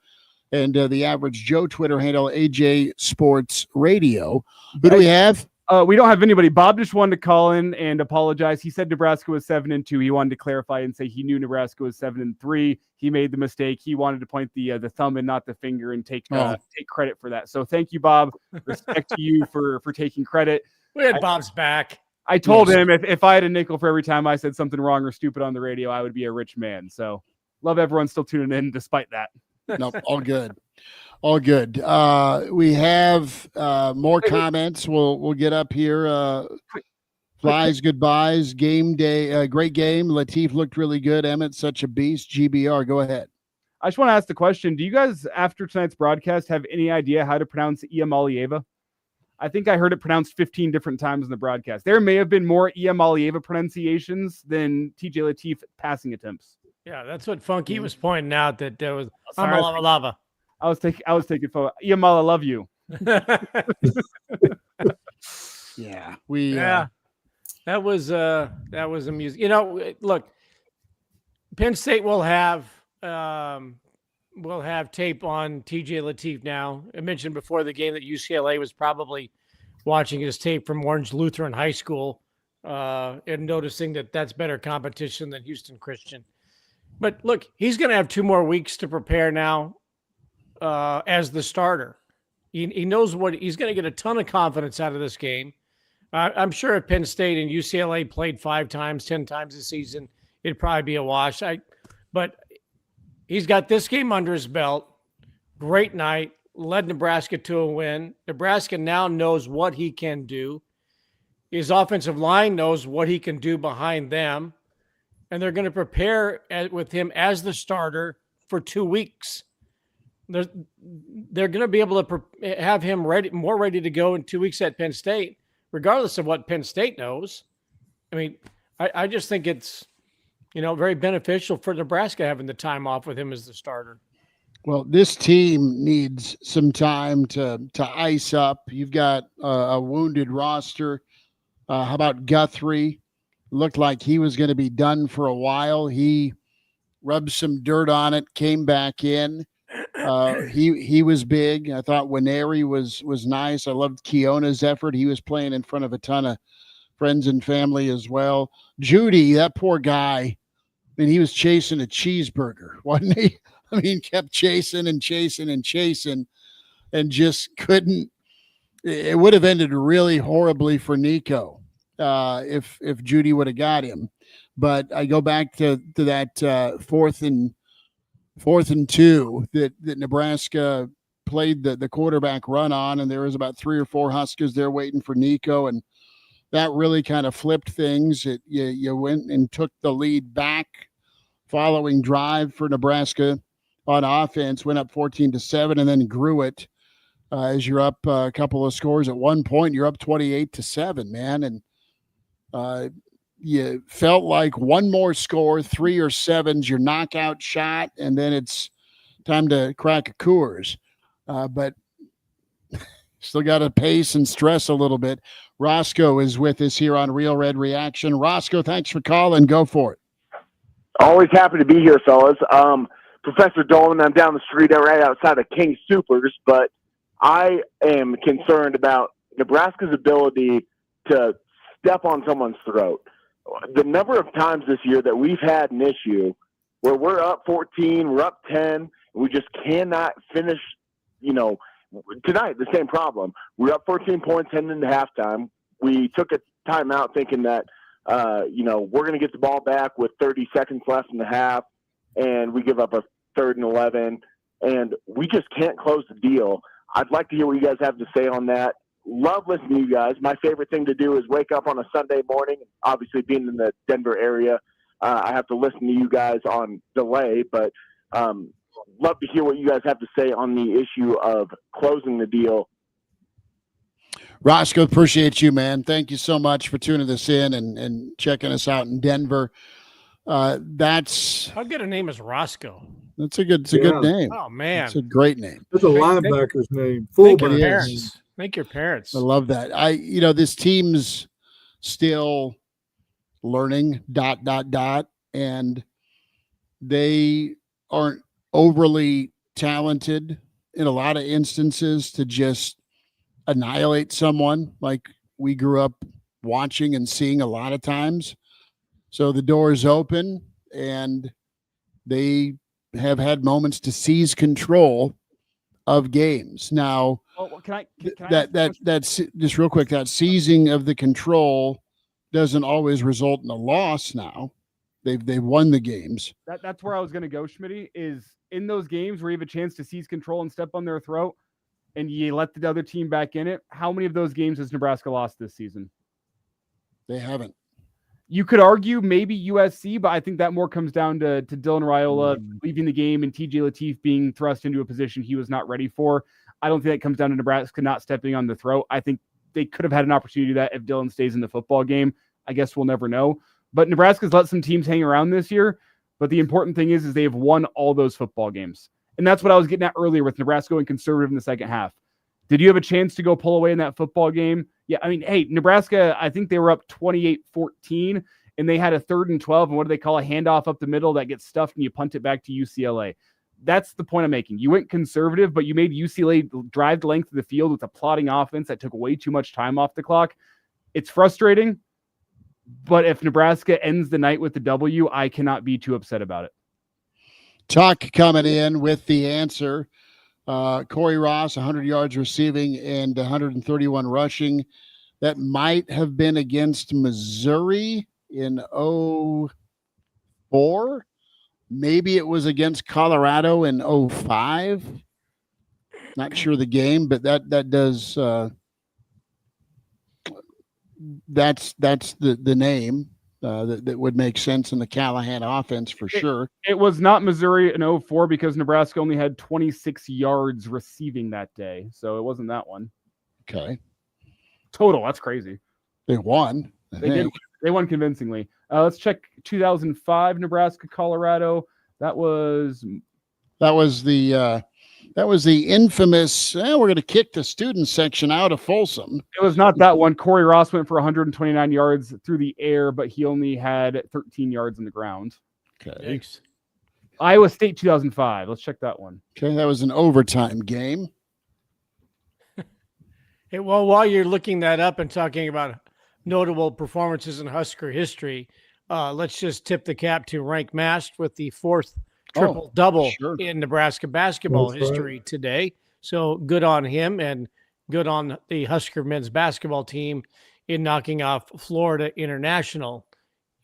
and the Average Joe Twitter handle, AJ Sports Radio. Who do we have? We don't have anybody. Bob just wanted to call in and apologize. He said Nebraska was 7-2. He wanted to clarify and say he knew Nebraska was 7-3. He made the mistake. He wanted to point the thumb and not the finger and take credit for that. So thank you, Bob. Respect to you for taking credit. We had Bob's back. I told him if I had a nickel for every time I said something wrong or stupid on the radio, I would be a rich man. So love everyone still tuning in despite that. Nope, all good. All good. We have more comments. We'll get up here. Flies, goodbyes. Game day. Great game. Latif looked really good. Emmett, such a beast. GBR, go ahead. I just want to ask the question. Do you guys, after tonight's broadcast, have any idea how to pronounce Iamalieva? I think I heard it pronounced 15 different times in the broadcast. There may have been more Iamalieva pronunciations than TJ Latif passing attempts. Yeah, that's what Funky was pointing out, that there was lava. I was taking photo. Iamala, love you. Yeah, that was amusing. Look, Penn State will have tape on TJ Latif now. I mentioned before the game that UCLA was probably watching his tape from Orange Lutheran High School and noticing that that's better competition than Houston Christian. But look, he's going to have 2 more weeks to prepare now as the starter. He knows what he's going to get. A ton of confidence out of this game. I'm sure if Penn State and UCLA played 5 times, 10 times this season, it'd probably be a wash. But he's got this game under his belt. Great night. Led Nebraska to a win. Nebraska now knows what he can do. His offensive line knows what he can do behind them. And they're going to prepare with him as the starter for 2 weeks. They're going to be able to have him more ready to go in 2 weeks at Penn State, regardless of what Penn State knows. I mean, I just think it's, very beneficial for Nebraska having the time off with him as the starter. Well, this team needs some time to ice up. You've got a wounded roster. How about Guthrie? Looked like he was going to be done for a while. He rubbed some dirt on it, came back in. He was big. I thought Winery was nice. I loved Keona's effort. He was playing in front of a ton of friends and family as well. Judy, that poor guy, he was chasing a cheeseburger, wasn't he? Kept chasing and just couldn't. It would have ended really horribly for Nico if Judy would have got him. But I go back to that fourth and 2 that Nebraska played the quarterback run on, and there was about 3 or 4 Huskers there waiting for Nico, and that really kind of flipped things. You went and took the lead back following drive for Nebraska on offense, went up 14-7, and then grew it as you're up a couple of scores. At one point, you're up 28-7, man, and you felt like one more score, 3 or 7's your knockout shot, and then it's time to crack a Coors. But still got to pace and stress a little bit. Roscoe is with us here on Real Red Reaction. Roscoe, thanks for calling. Go for it. Always happy to be here, fellas. Professor Dolan, I'm down the street right outside of King Supers, but I am concerned about Nebraska's ability to step on someone's throat. The number of times this year that we've had an issue where we're up 14, we're up 10, and we just cannot finish, tonight, the same problem. We're up 14 points heading into halftime. We took a timeout thinking that, we're going to get the ball back with 30 seconds left in the half, and we give up a 3rd and 11, and we just can't close the deal. I'd like to hear what you guys have to say on that. Love listening to you guys. My favorite thing to do is wake up on a Sunday morning. Obviously, being in the Denver area, I have to listen to you guys on delay, but love to hear what you guys have to say on the issue of closing the deal. Roscoe, appreciate you, man. Thank you so much for tuning us in and checking us out in Denver. That's how good a name is Roscoe. That's a good name. Oh man, it's a great name. That's a linebacker's name. Thank your parents. I love that. This team's still learning. ... And they aren't overly talented in a lot of instances to just annihilate someone like we grew up watching and seeing a lot of times. So the door is open, and they have had moments to seize control of games. Now, can that's just real quick. That seizing of the control doesn't always result in a loss. Now, they've won the games. That's where I was going to go, Schmitty. Is in those games where you have a chance to seize control and step on their throat, and you let the other team back in it. How many of those games has Nebraska lost this season? They haven't. You could argue maybe USC, but I think that more comes down to Dylan Raiola leaving the game and TJ Lateef being thrust into a position he was not ready for. I don't think that comes down to Nebraska not stepping on the throat. I think they could have had an opportunity to do that if Dylan stays in the football game. I guess we'll never know. But Nebraska's let some teams hang around this year. But the important thing is they have won all those football games. And that's what I was getting at earlier with Nebraska going conservative in the second half. Did you have a chance to go pull away in that football game? Yeah, I mean, hey, Nebraska, I think they were up 28-14, and they had a 3rd and 12, and what do they call a handoff up the middle that gets stuffed, and you punt it back to UCLA. That's the point I'm making. You went conservative, but you made UCLA drive the length of the field with a plodding offense that took way too much time off the clock. It's frustrating, but if Nebraska ends the night with the W, I cannot be too upset about it. Tuck coming in with the answer. Corey Ross, 100 yards receiving and 131 rushing. That might have been against Missouri in 2004. Maybe it was against Colorado in 2005. Not sure the game, but that does that's the name that would make sense in the Callahan offense for sure. It was not Missouri in 2004 because Nebraska only had 26 yards receiving that day. So it wasn't that one. Okay. Total. That's crazy. They won. They did. They won convincingly. Let's check 2005 Nebraska, Colorado. That was the infamous, we're going to kick the student section out of Folsom. It was not that one. Corey Ross went for 129 yards through the air, but he only had 13 yards on the ground. Okay. Thanks. Iowa State 2005. Let's check that one. Okay, that was an overtime game. Hey, well, while you're looking that up and talking about notable performances in Husker history, let's just tip the cap to Rank Mast with the 4th triple-double in Nebraska basketball history today. So good on him and good on the Husker men's basketball team in knocking off Florida International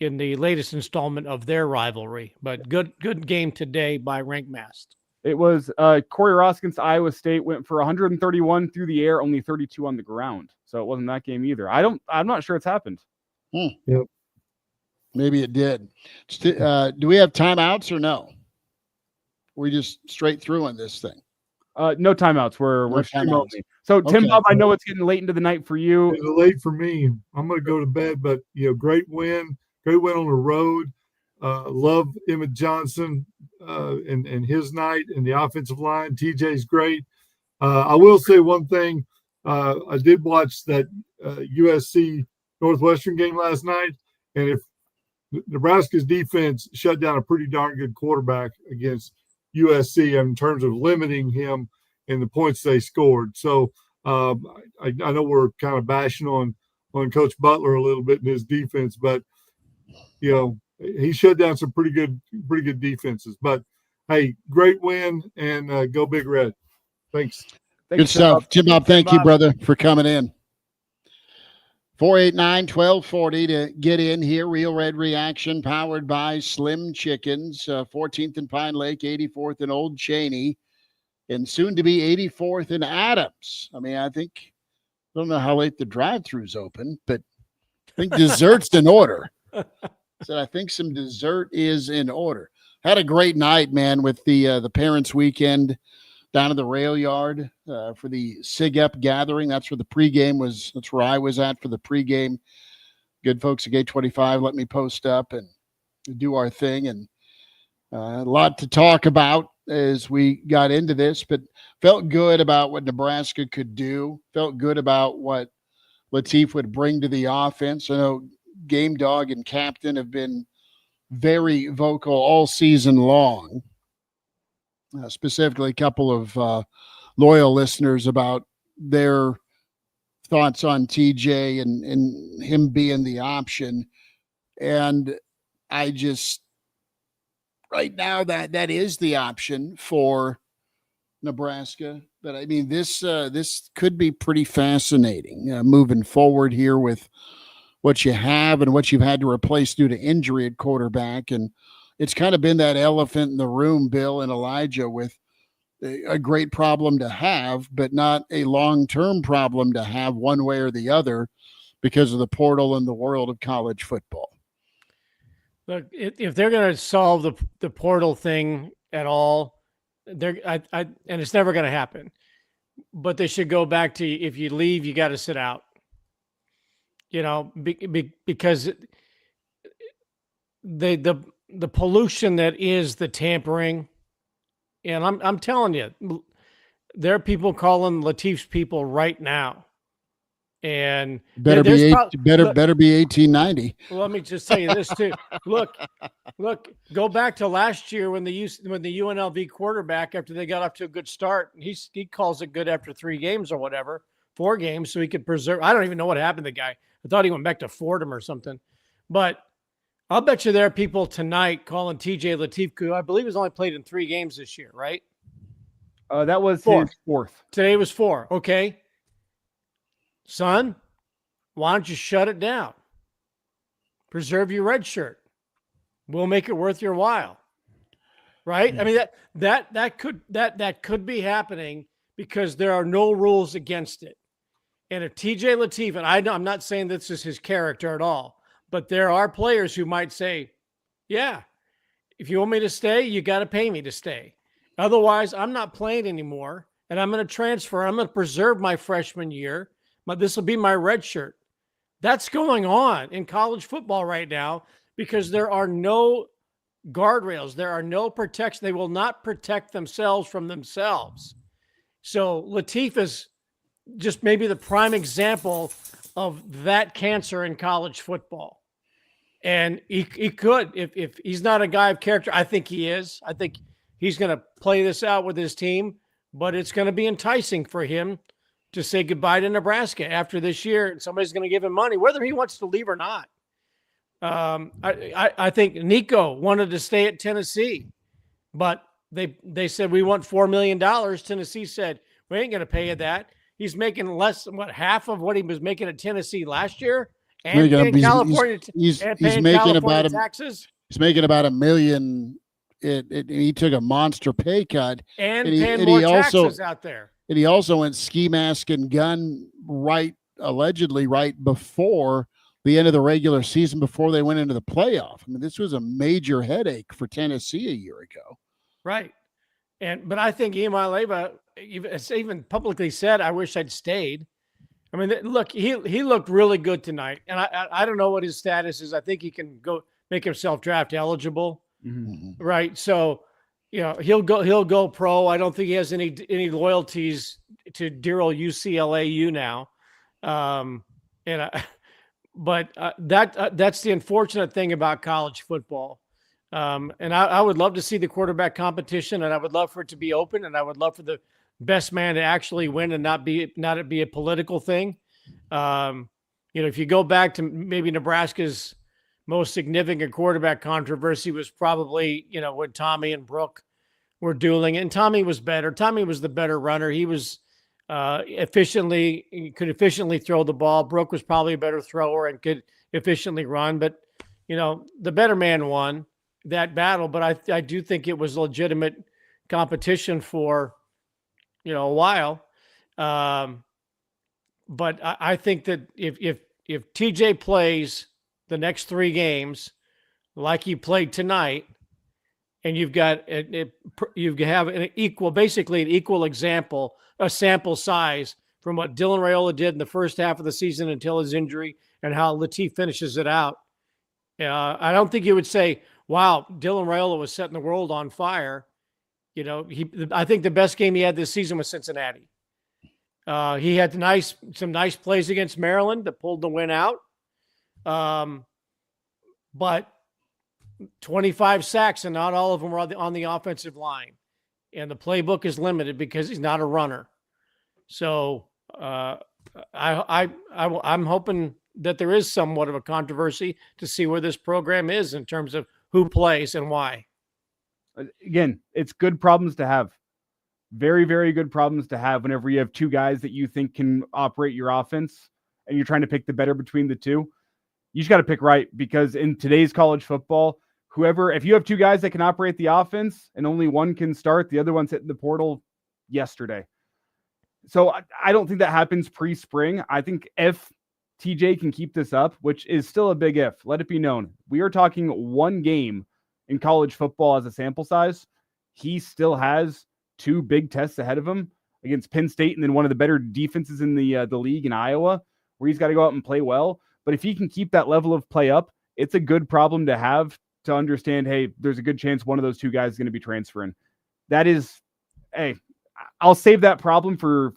in the latest installment of their rivalry. But good game today by Rank Mast. It was Corey Ross against Iowa State, went for 131 through the air, only 32 on the ground. So it wasn't that game either. I'm not sure it's happened. Yep. Maybe it did. Do we have timeouts or no? We just straight through on this thing. No timeouts. We're stream only. So Tim Okay. Bob, I know it's getting late into the night for you. It's late for me. I'm going to go to bed, but great win on the road. Love Emmett Johnson and his night and the offensive line. TJ's great. I will say one thing. I did watch that USC Northwestern game last night, and if Nebraska's defense shut down a pretty darn good quarterback against USC in terms of limiting him and the points they scored. So I know we're kind of bashing on Coach Butler a little bit in his defense, but he shut down some pretty good defenses. But hey, great win and go Big Red. Thanks. Good stuff. Tim Bob, thank you, brother, for coming in. 489-1240 to get in here. Real Red Reaction powered by Slim Chickens, 14th and Pine Lake, 84th and Old Cheney, and soon to be 84th and Adams. I mean, I don't know how late the drive-thru's open, but I think dessert's in order. So I think some dessert is in order. Had a great night, man, with the parents' weekend down at the rail yard for the SIG-Up gathering. That's where the pregame was. That's where I was at for the pregame. Good folks at Gate 25 let me post up and do our thing. And a lot to talk about as we got into this, but felt good about what Nebraska could do. Felt good about what Lateef would bring to the offense. I know Game Dog and Captain have been very vocal all season long. Specifically, a couple of loyal listeners about their thoughts on TJ and him being the option. And I just, right now, that is the option for Nebraska. But I mean, this could be pretty fascinating moving forward here with what you have and what you've had to replace due to injury at quarterback. And it's kind of been that elephant in the room, Bill and Elijah, with a great problem to have, but not a long-term problem to have one way or the other because of the portal and the world of college football. Look, if they're going to solve the portal thing at all, and it's never going to happen, but they should go back to, if you leave, you got to sit out. Because the pollution that is the tampering, and I'm telling you, there are people calling Lateef's people right now, and better be 1890. Well, let me just tell you this too. Look, go back to last year when the UNLV quarterback, after they got off to a good start, he calls it good after 3 games or whatever, 4 games, so he could preserve. I don't even know what happened to the guy. I thought he went back to Fordham or something, but I'll bet you there are people tonight calling TJ Lateef, who I believe has only played in 3 games this year, right? That was his 4th. Today was 4. Okay. Son, why don't you shut it down? Preserve your red shirt. We'll make it worth your while. Right? I mean, that could be happening because there are no rules against it. And if TJ Lateef, and I'm not saying this is his character at all, but there are players who might say, yeah, if you want me to stay, you got to pay me to stay. Otherwise, I'm not playing anymore, and I'm going to transfer. I'm going to preserve my freshman year. But this will be my red shirt. That's going on in college football right now because there are no guardrails. There are no protection. They will not protect themselves from themselves. So Lateef is just maybe the prime example of that cancer in college football. And he could, if he's not a guy of character, I think he is. I think he's going to play this out with his team, but it's going to be enticing for him to say goodbye to Nebraska after this year. Somebody's going to give him money, whether he wants to leave or not. I think Nico wanted to stay at Tennessee, but they said, we want $4 million. Tennessee said, we ain't going to pay you that. He's making less than half of what he was making at Tennessee last year. And paying California he's making about taxes. He's making about $1 million. He took a monster pay cut, and paying more taxes out there. And he also went ski mask and gun allegedly right before the end of the regular season, before they went into the playoff. I mean, this was a major headache for Tennessee a year ago. Right. But I think Eli Leva even publicly said, "I wish I'd stayed." I mean, look, he looked really good tonight, and I don't know what his status is. I think he can go make himself draft eligible, right? So, he'll go pro. I don't think he has any loyalties to dear old UCLA now, but that's the unfortunate thing about college football. And I would love to see the quarterback competition, and I would love for it to be open, and I would love for the best man to actually win and not be a political thing. If you go back to maybe Nebraska's most significant quarterback controversy was probably, when Tommy and Brooke were dueling, and Tommy was better. Tommy was the better runner. He was could efficiently throw the ball. Brooke was probably a better thrower and could efficiently run, but the better man won that battle. But I do think it was legitimate competition for a while. But I think that if TJ plays the next 3 games like he played tonight, and you have an equal example, a sample size from what Dylan Raiola did in the first half of the season until his injury, and how Latif finishes it out. I don't think you would say, "Wow, Dylan Raiola was setting the world on fire." I think the best game he had this season was Cincinnati. He had some nice plays against Maryland that pulled the win out. But 25 sacks, and not all of them were on the offensive line. And the playbook is limited because he's not a runner. So I'm hoping that there is somewhat of a controversy to see where this program is in terms of who plays and why. Again, it's good problems to have. Very, very good problems to have whenever you have 2 guys that you think can operate your offense and you're trying to pick the better between the 2. You just got to pick right, because in today's college football, if you have 2 guys that can operate the offense and only one can start, the other one's hitting the portal yesterday. So I don't think that happens pre-spring. I think if TJ can keep this up, which is still a big if, let it be known, we are talking 1 game in college football as a sample size. He still has 2 big tests ahead of him against Penn State and then one of the better defenses in the league in Iowa, where he's got to go out and play well. But if he can keep that level of play up, it's a good problem to have, to understand, hey, there's a good chance one of those 2 guys is going to be transferring. That is, hey, I'll save that problem for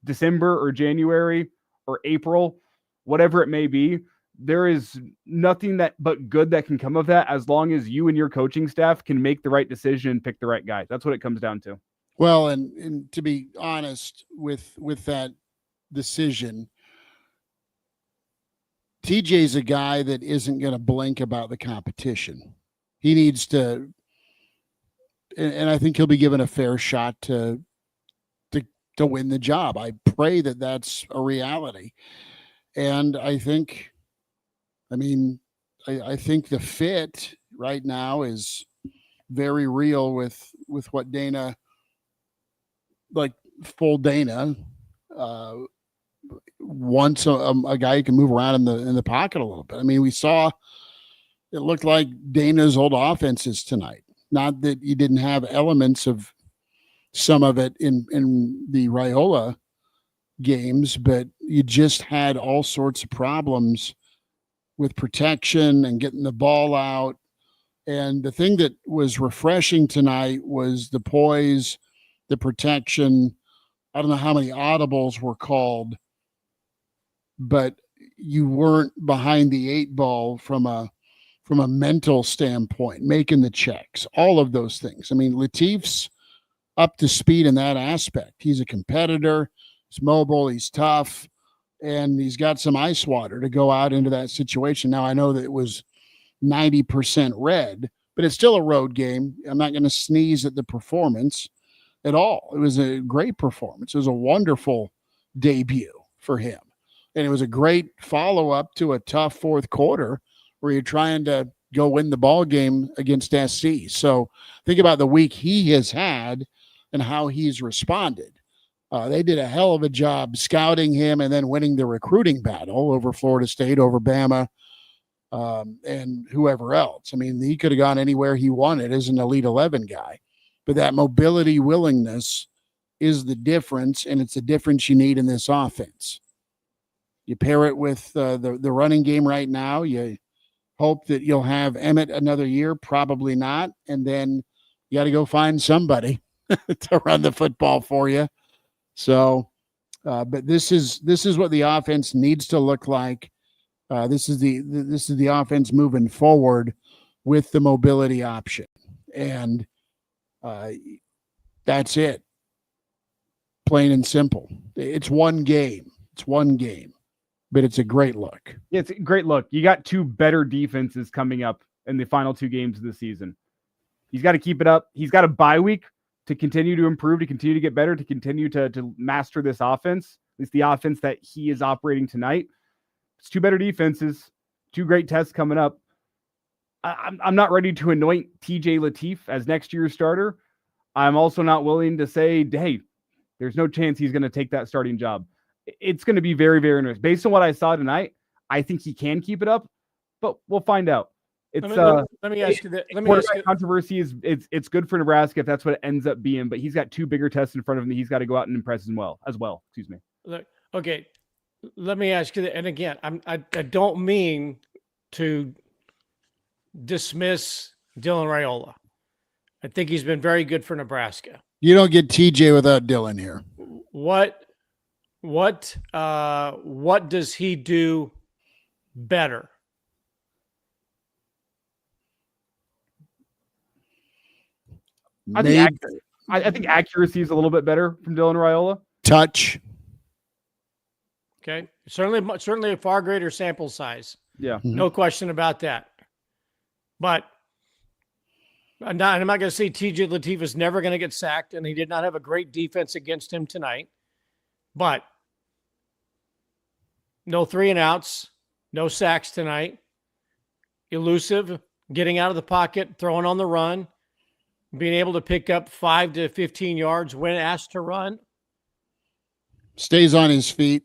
December or January or April, whatever it may be. There is nothing but good that can come of that, as long as you and your coaching staff can make the right decision and pick the right guy. That's what it comes down to. Well, and to be honest with that decision, TJ's a guy that isn't going to blink about the competition. He needs to, and I think he'll be given a fair shot to win the job. I pray that that's a reality. And I think the fit right now is very real with what Dana, like full Dana, wants a guy who can move around in the pocket a little bit. I mean, we saw it looked like Dana's old offenses tonight. Not that you didn't have elements of some of it in the Raiola games, but you just had all sorts of problems with protection and getting the ball out. And the thing that was refreshing tonight was the poise, the protection. I don't know how many audibles were called, but you weren't behind the 8 ball from a mental standpoint, making the checks, all of those things. I mean, Latif's up to speed in that aspect. He's a competitor. He's mobile. He's tough. And he's got some ice water to go out into that situation. Now, I know that it was 90% red, but it's still a road game. I'm not going to sneeze at the performance at all. It was a great performance. It was a wonderful debut for him. And it was a great follow-up to a tough fourth quarter where you're trying to go win the ball game against SC. So think about the week he has had and how he's responded. They did a hell of a job scouting him and then winning the recruiting battle over Florida State, over Bama, and whoever else. I mean, he could have gone anywhere he wanted as an Elite 11 guy. But that mobility willingness is the difference, and it's the difference you need in this offense. You pair it with the running game right now. You hope that you'll have Emmett another year, probably not. And then you got to go find somebody to run the football for you. So, but this is what the offense needs to look like. This is the offense moving forward with the mobility option, and that's it. Plain and simple. It's one game. But it's a great look. Yeah, it's a great look. You got two better defenses coming up in the final two games of the season. He's got to keep it up. He's got a bye week to continue to improve, to continue to get better, to continue to master this offense. It's the offense that he is operating tonight. It's two better defenses, two great tests coming up. I'm not ready to anoint TJ Lateef as next year's starter. I'm also not willing to say, hey, there's no chance he's going to take that starting job. It's going to be very, very interesting. Based on what I saw tonight, I think he can keep it up, but we'll find out. It's let me ask you that. Let me ask you. Controversy is it's good for Nebraska if that's what it ends up being, but he's got two bigger tests in front of him that he's got to go out and impress as well. Excuse me. Look, okay, let me ask you that. And again, I don't mean to dismiss Dylan Raiola. I think he's been very good for Nebraska. You don't get TJ without Dylan here. What does he do better? I think accuracy is a little bit better from Dylan Raiola. Touch. Okay. Certainly a far greater sample size. Yeah. No question about that. But I'm not going to say TJ Lateef is never going to get sacked, and he did not have a great defense against him tonight. But no 3-and-outs, no sacks tonight. Elusive, getting out of the pocket, throwing on the run, being able to pick up 5 to 15 yards when asked to run. Stays on his feet.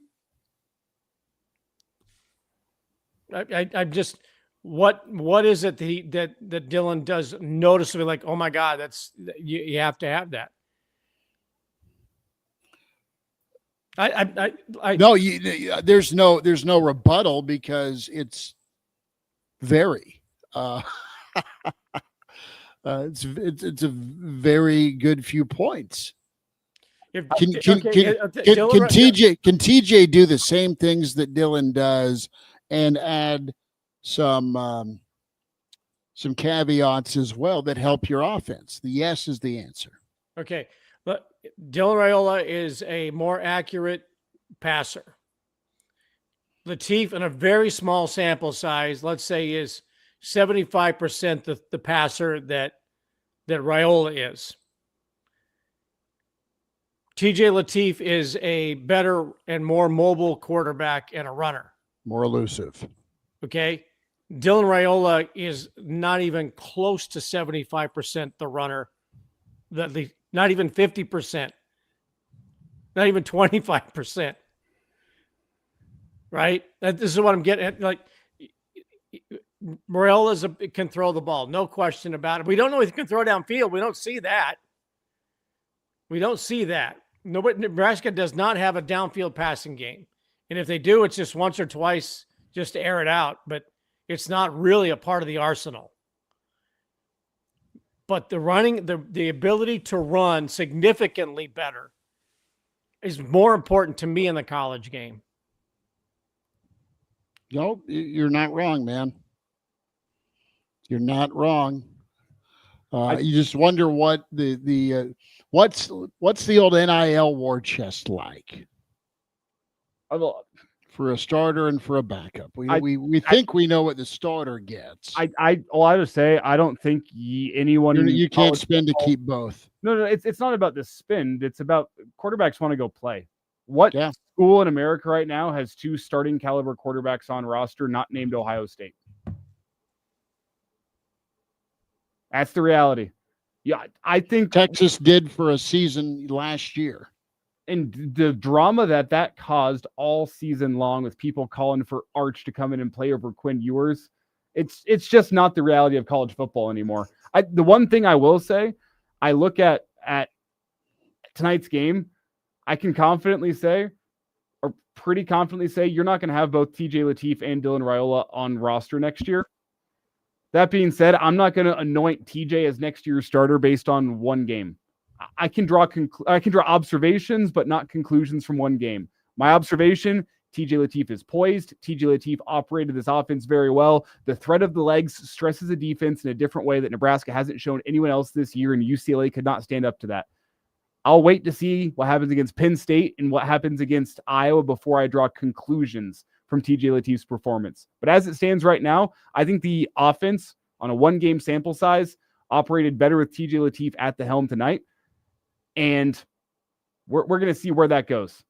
I just what is it that Dylan does noticeably like, oh my God, that's you have to have that. There's no rebuttal because it's very it's a very good few points. Can TJ do the same things that Dylan does and add some caveats as well that help your offense? The yes is the answer. Okay, but Dylan Raiola is a more accurate passer. Lateef, in a very small sample size, let's say, is 75% the passer that Raiola is. TJ Lateef is a better and more mobile quarterback and a runner. More elusive. Okay. Dylan Raiola is not even close to 75% the runner. Not even 50%. Not even 25%. Right? This is what I'm getting at. Like, Raiola can throw the ball. No question about it. We don't know if he can throw downfield. We don't see that. Nebraska does not have a downfield passing game. And if they do, it's just once or twice just to air it out. But it's not really a part of the arsenal. But the running, the ability to run significantly better is more important to me in the college game. No, you're not wrong, man. You're not wrong. You just wonder what what's the old NIL war chest like for a starter and for a backup. We think we know what the starter gets. I would say I don't think anyone you can't spend to keep both. No, it's not about the spend. It's about quarterbacks want to go play. What school in America right now has 2 starting caliber quarterbacks on roster not named Ohio State? That's the reality. Yeah, I think Texas did for a season last year. And the drama that caused all season long with people calling for Arch to come in and play over Quinn Ewers, it's just not the reality of college football anymore. The one thing I will say, I look at tonight's game, I can confidently say, or pretty confidently say, you're not going to have both TJ Lateef and Dylan Raiola on roster next year. That being said, I'm not going to anoint TJ as next year's starter based on one game. I can draw observations, but not conclusions from one game. My observation, TJ Lateef is poised. TJ Lateef operated this offense very well. The threat of the legs stresses the defense in a different way that Nebraska hasn't shown anyone else this year, and UCLA could not stand up to that. I'll wait to see what happens against Penn State and what happens against Iowa before I draw conclusions from TJ Lateef's performance. But as it stands right now, I think the offense on a one-game sample size operated better with TJ Lateef at the helm tonight. And we're going to see where that goes.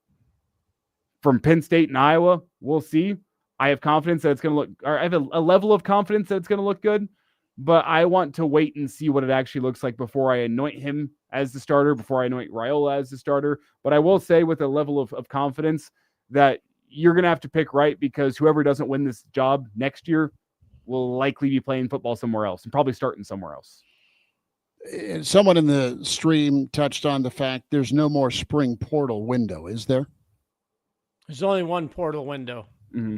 From Penn State and Iowa, we'll see. I have confidence that it's going to look, or I have a level of confidence that it's going to look good, but I want to wait and see what it actually looks like before I anoint him as the starter, before I anoint Raiola as the starter. But I will say with a level of confidence that you're going to have to pick right, because whoever doesn't win this job next year will likely be playing football somewhere else and probably starting somewhere else. Someone in the stream touched on the fact there's no more spring portal window, is there? There's only one portal window. Mm-hmm.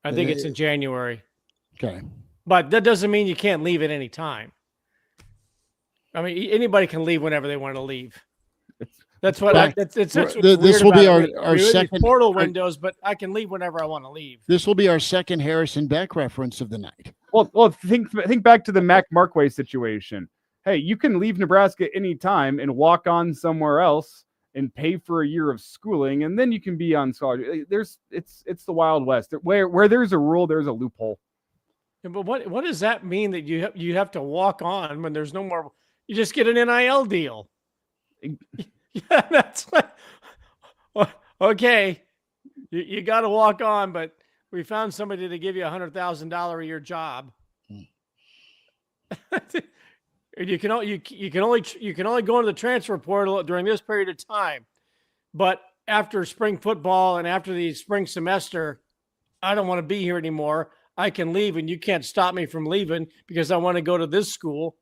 I think it's in January. Okay. But that doesn't mean you can't leave at any time. I mean, anybody can leave whenever they want to leave. That's what this will be our second portal windows, but I can leave whenever I want to leave. This will be our second Harrison Beck reference of the night. Well, think back to the Mac Markway situation. Hey, you can leave Nebraska anytime and walk on somewhere else and pay for a year of schooling, and then you can be on scholarship. It's the Wild West. Where there's a rule, there's a loophole. Yeah, but what does that mean that you have to walk on when there's no more? You just get an NIL deal. Yeah, that's okay. You got to walk on, but we found somebody to give you $100,000 a year job. You can only go into the transfer portal during this period of time, but after spring football and after the spring semester, I don't want to be here anymore. I can leave, and you can't stop me from leaving because I want to go to this school.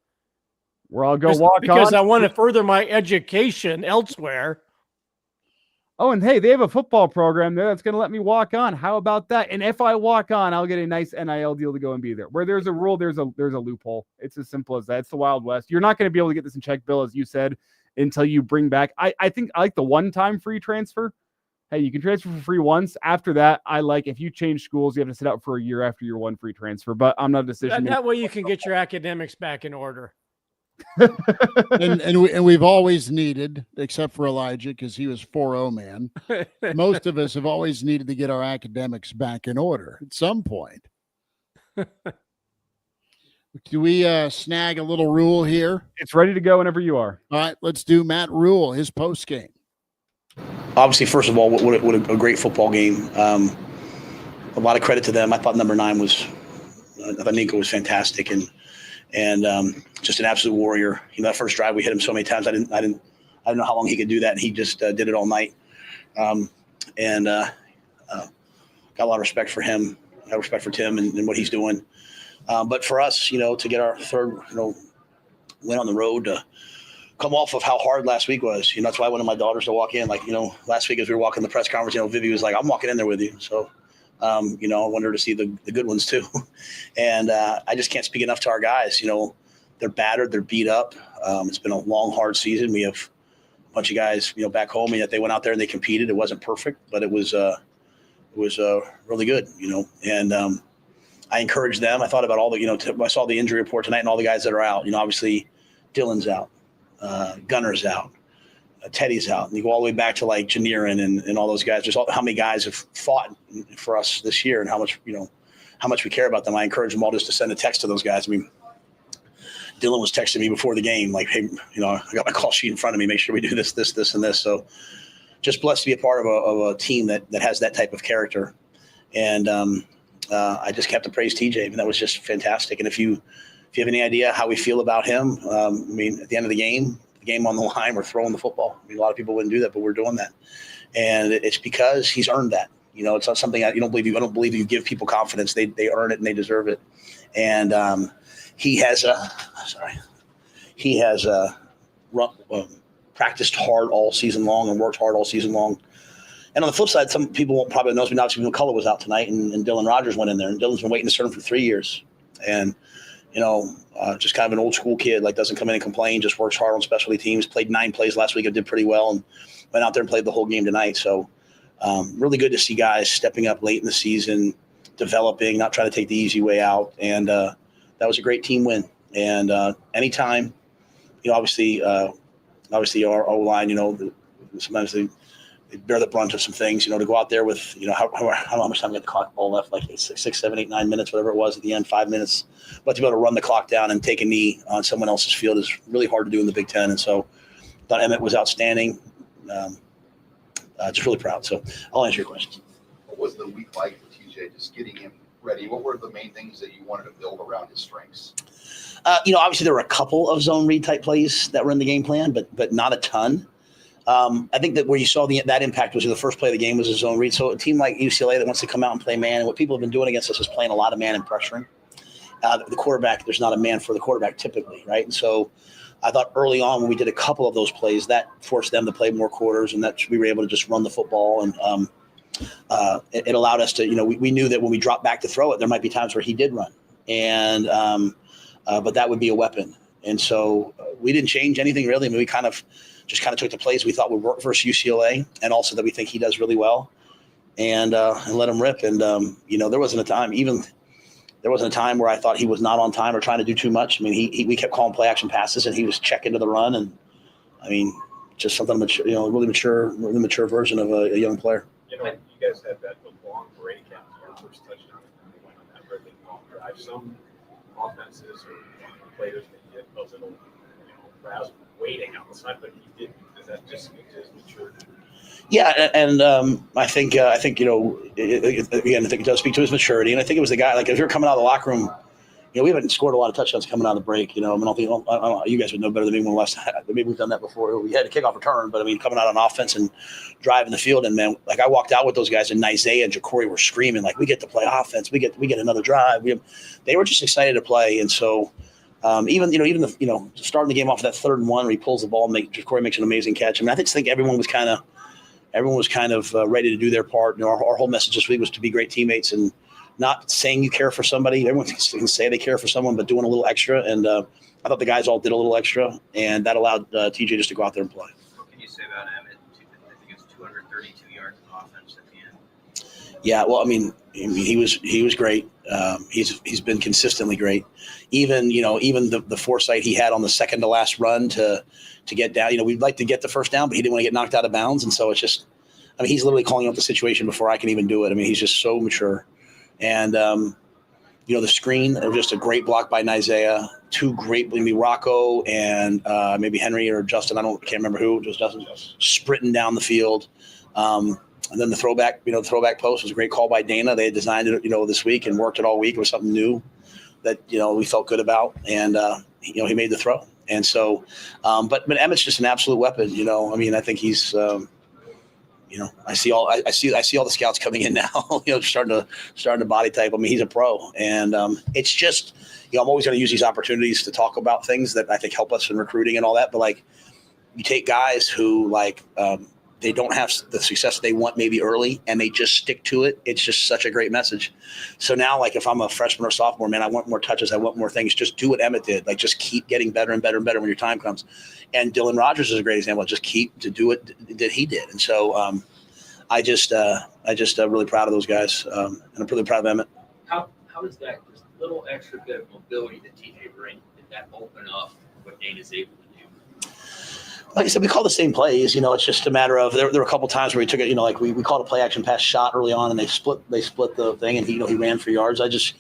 Where I'll go walk because on. I want to further my education elsewhere. Oh, and hey, they have a football program there that's going to let me walk on. How about that? And if I walk on, I'll get a nice NIL deal to go and be there. Where there's a rule, there's a loophole. It's as simple as that. It's the Wild West. You're not going to be able to get this in check, Bill, as you said, until you bring back. I think I like the one-time free transfer. Hey, you can transfer for free once. After that, I like if you change schools, you have to sit out for a year after your one free transfer. But I'm not a decision maker. That way you can get your academics back in order. and we've always needed, except for Elijah, because he was 4-0 man. Most of us have always needed to get our academics back in order at some point. Do we snag a little Rule here? It's ready to go whenever you are. All right, let's do Matt Rule, his post game. Obviously, first of all, what a great football game. A lot of credit to them. I thought number 9 I thought Nico was fantastic and just an absolute warrior. That first drive we hit him so many times. I didn't know how long he could do that, and he just did it all night. Got a lot of respect for him. I have respect for Tim and what he's doing. But for us, to get our third, win on the road, to come off of how hard last week was. That's why I wanted my daughters to walk in. Last week as we were walking the press conference, Vivi was like, "I'm walking in there with you." So. I want her to see the good ones too. And I just can't speak enough to our guys. They're battered, they're beat up. It's been a long, hard season. We have a bunch of guys, back home, and yet they went out there and they competed. It wasn't perfect, but it was really good, and I encouraged them. I thought about all the, I saw the injury report tonight and all the guys that are out. Obviously Dylan's out, Gunner's out. Teddy's out. And you go all the way back to like Janirin and all those guys. Just how many guys have fought for us this year and how much we care about them. I encourage them all just to send a text to those guys. I mean, Dylan was texting me before the game, like, "Hey, I got my call sheet in front of me. Make sure we do this, and this." So just blessed to be a part of a team that has that type of character. And I just have to praise TJ. I mean, that was just fantastic. And if you have any idea how we feel about him, I mean, at the end of the game on the line, we're throwing the football. I mean, a lot of people wouldn't do that, but we're doing that. And it's because he's earned that. You know, it's not something I don't believe you give people confidence. They earn it and they deserve it. And he has practiced hard all season long and worked hard all season long. And on the flip side, some people won't probably know, but obviously McCullough was out tonight, and Dylan Rogers went in there. And Dylan's been waiting to start him for 3 years. And, just kind of an old school kid, like doesn't come in and complain, just works hard on specialty teams, played 9 plays last week and did pretty well, and went out there and played the whole game tonight. So really good to see guys stepping up late in the season, developing, not trying to take the easy way out. And that was a great team win. And anytime, obviously our O-line, sometimes they bear the brunt of some things, to go out there with, how much time we got the clock ball left, like 6, 7, 8, 9 minutes, whatever it was at the end, 5 minutes. But to be able to run the clock down and take a knee on someone else's field is really hard to do in the Big Ten. And so I thought Emmett was outstanding. Just really proud. So I'll answer your questions. What was the week like for TJ, just getting him ready? What were the main things that you wanted to build around his strengths? Obviously there were a couple of zone read type plays that were in the game plan, but not a ton. I think that where you saw that impact was the first play of the game was a zone read. So a team like UCLA that wants to come out and play man, and what people have been doing against us is playing a lot of man and pressuring. The quarterback, there's not a man for the quarterback typically, right? And so I thought early on when we did a couple of those plays, that forced them to play more quarters, and that we were able to just run the football. And it allowed us to, we knew that when we dropped back to throw it, there might be times where he did run. And but that would be a weapon. And so we didn't change anything really. I mean, we kind of took the plays we thought would work versus UCLA, and also that we think he does really well, and let him rip. And there wasn't a time where I thought he was not on time or trying to do too much. I mean, we kept calling play action passes, and he was checking to the run, and I mean, just something mature, really mature version of a young player. You guys had that long break after your first touchdown, and you went on that really long drive. Some offenses or players that get those little, Raz waiting outside, but he didn't. Does that just speak to his maturity? Yeah, and I think again, I think it does speak to his maturity, and I think it was the guy. Like if you're coming out of the locker room, we haven't scored a lot of touchdowns coming out of the break. I don't think you guys would know better than me when last time. Maybe we've done that before. We had a kickoff return, but I mean, coming out on offense and driving the field, and man, like I walked out with those guys, and Isaiah and Ja'Cory were screaming like, "We get to play offense. We get another drive." They were just excited to play, and so. Even starting the game off of that 3rd and 1 where he pulls the ball, Ja'Cory makes an amazing catch. I mean, I just think everyone was kind of ready to do their part. Our whole message this week was to be great teammates and not saying you care for somebody. Everyone can say they care for someone, but doing a little extra. And I thought the guys all did a little extra, and that allowed TJ just to go out there and play. What can you say about Emmett? I think it's 232 yards of offense at the end. Yeah, well, I mean, he was great. He's been consistently great. Even the foresight he had on the second to last run to get down. We'd like to get the first down, but he didn't want to get knocked out of bounds. And so it's just, I mean, he's literally calling out the situation before I can even do it. I mean, he's just so mature. And the screen, it was just a great block by Isaiah. 2 great, maybe Rocco and maybe Henry or Justin. I can't remember who. Just Justin sprinting down the field. And then the throwback post was a great call by Dana. They had designed it, this week and worked it all week. It was something new that, we felt good about. And, he made the throw. And so, but Emmett's just an absolute weapon, I mean, I think he's, I see all the scouts coming in now, starting to body type. I mean, he's a pro. And it's just, I'm always going to use these opportunities to talk about things that I think help us in recruiting and all that. But like, you take guys who they don't have the success they want maybe early, and they just stick to it. It's just such a great message. So now, like if I'm a freshman or sophomore, man, I want more touches. I want more things. Just do what Emmett did. Like just keep getting better and better and better when your time comes. And Dylan Rogers is a great example. Just keep to do it that he did. And so I just really proud of those guys, and I'm really proud of Emmett. How does that just little extra bit of mobility that TJ brings, did that open up what Dana's able to do? Like I said, we call the same plays. It's just a matter of there were a couple times where we took it. Like we called a play action pass shot early on, and they split the thing, and he ran for yards. I just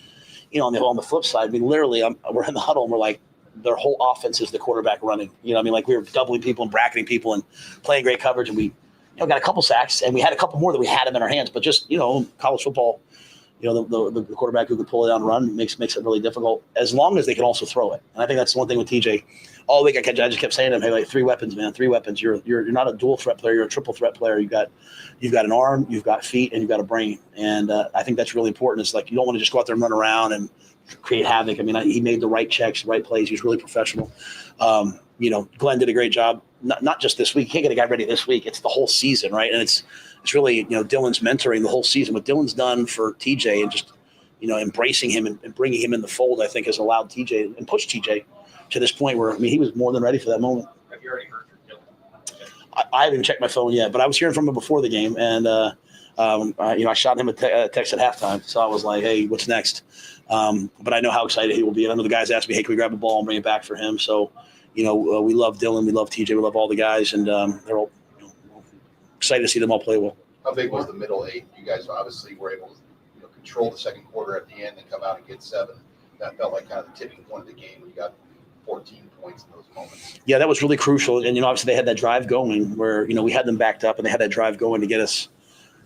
on the flip side, I mean, literally, we're in the huddle, and we're like, their whole offense is the quarterback running. Like we were doubling people and bracketing people and playing great coverage, and we got a couple sacks, and we had a couple more that we had him in our hands. But just college football, the quarterback who can pull it down and run makes it really difficult. As long as they can also throw it, and I think that's one thing with TJ. All week I just kept saying to him, "Hey, like 3 weapons, man, 3 weapons. You're not a dual threat player. You're a triple threat player. You've got an arm, you've got feet, and you've got a brain." And I think that's really important. It's like you don't want to just go out there and run around and create havoc. I mean, he made the right checks, the right plays. He's really professional. Glenn did a great job. Not just this week. You can't get a guy ready this week. It's the whole season, right? And it's really Dylan's mentoring the whole season. What Dylan's done for TJ and just embracing him and bringing him in the fold, I think, has allowed TJ and pushed TJ to this point where he was more than ready for that moment. Have you already heard from Dylan? I haven't checked my phone yet, but I was hearing from him before the game, and I shot him a text at halftime, so I was like, "Hey, what's next?" But I know how excited he will be. And I know the guys asked me, "Hey, can we grab a ball and bring it back for him?" So, we love Dylan, we love TJ, we love all the guys, and they're all excited to see them all play well. How big was the middle 8? You guys obviously were able to control the second quarter at the end and come out and get 7. That felt like kind of the tipping point of the game when you got 14 points in those moments. Yeah, that was really crucial. And, obviously they had that drive going where, we had them backed up and they had that drive going to get us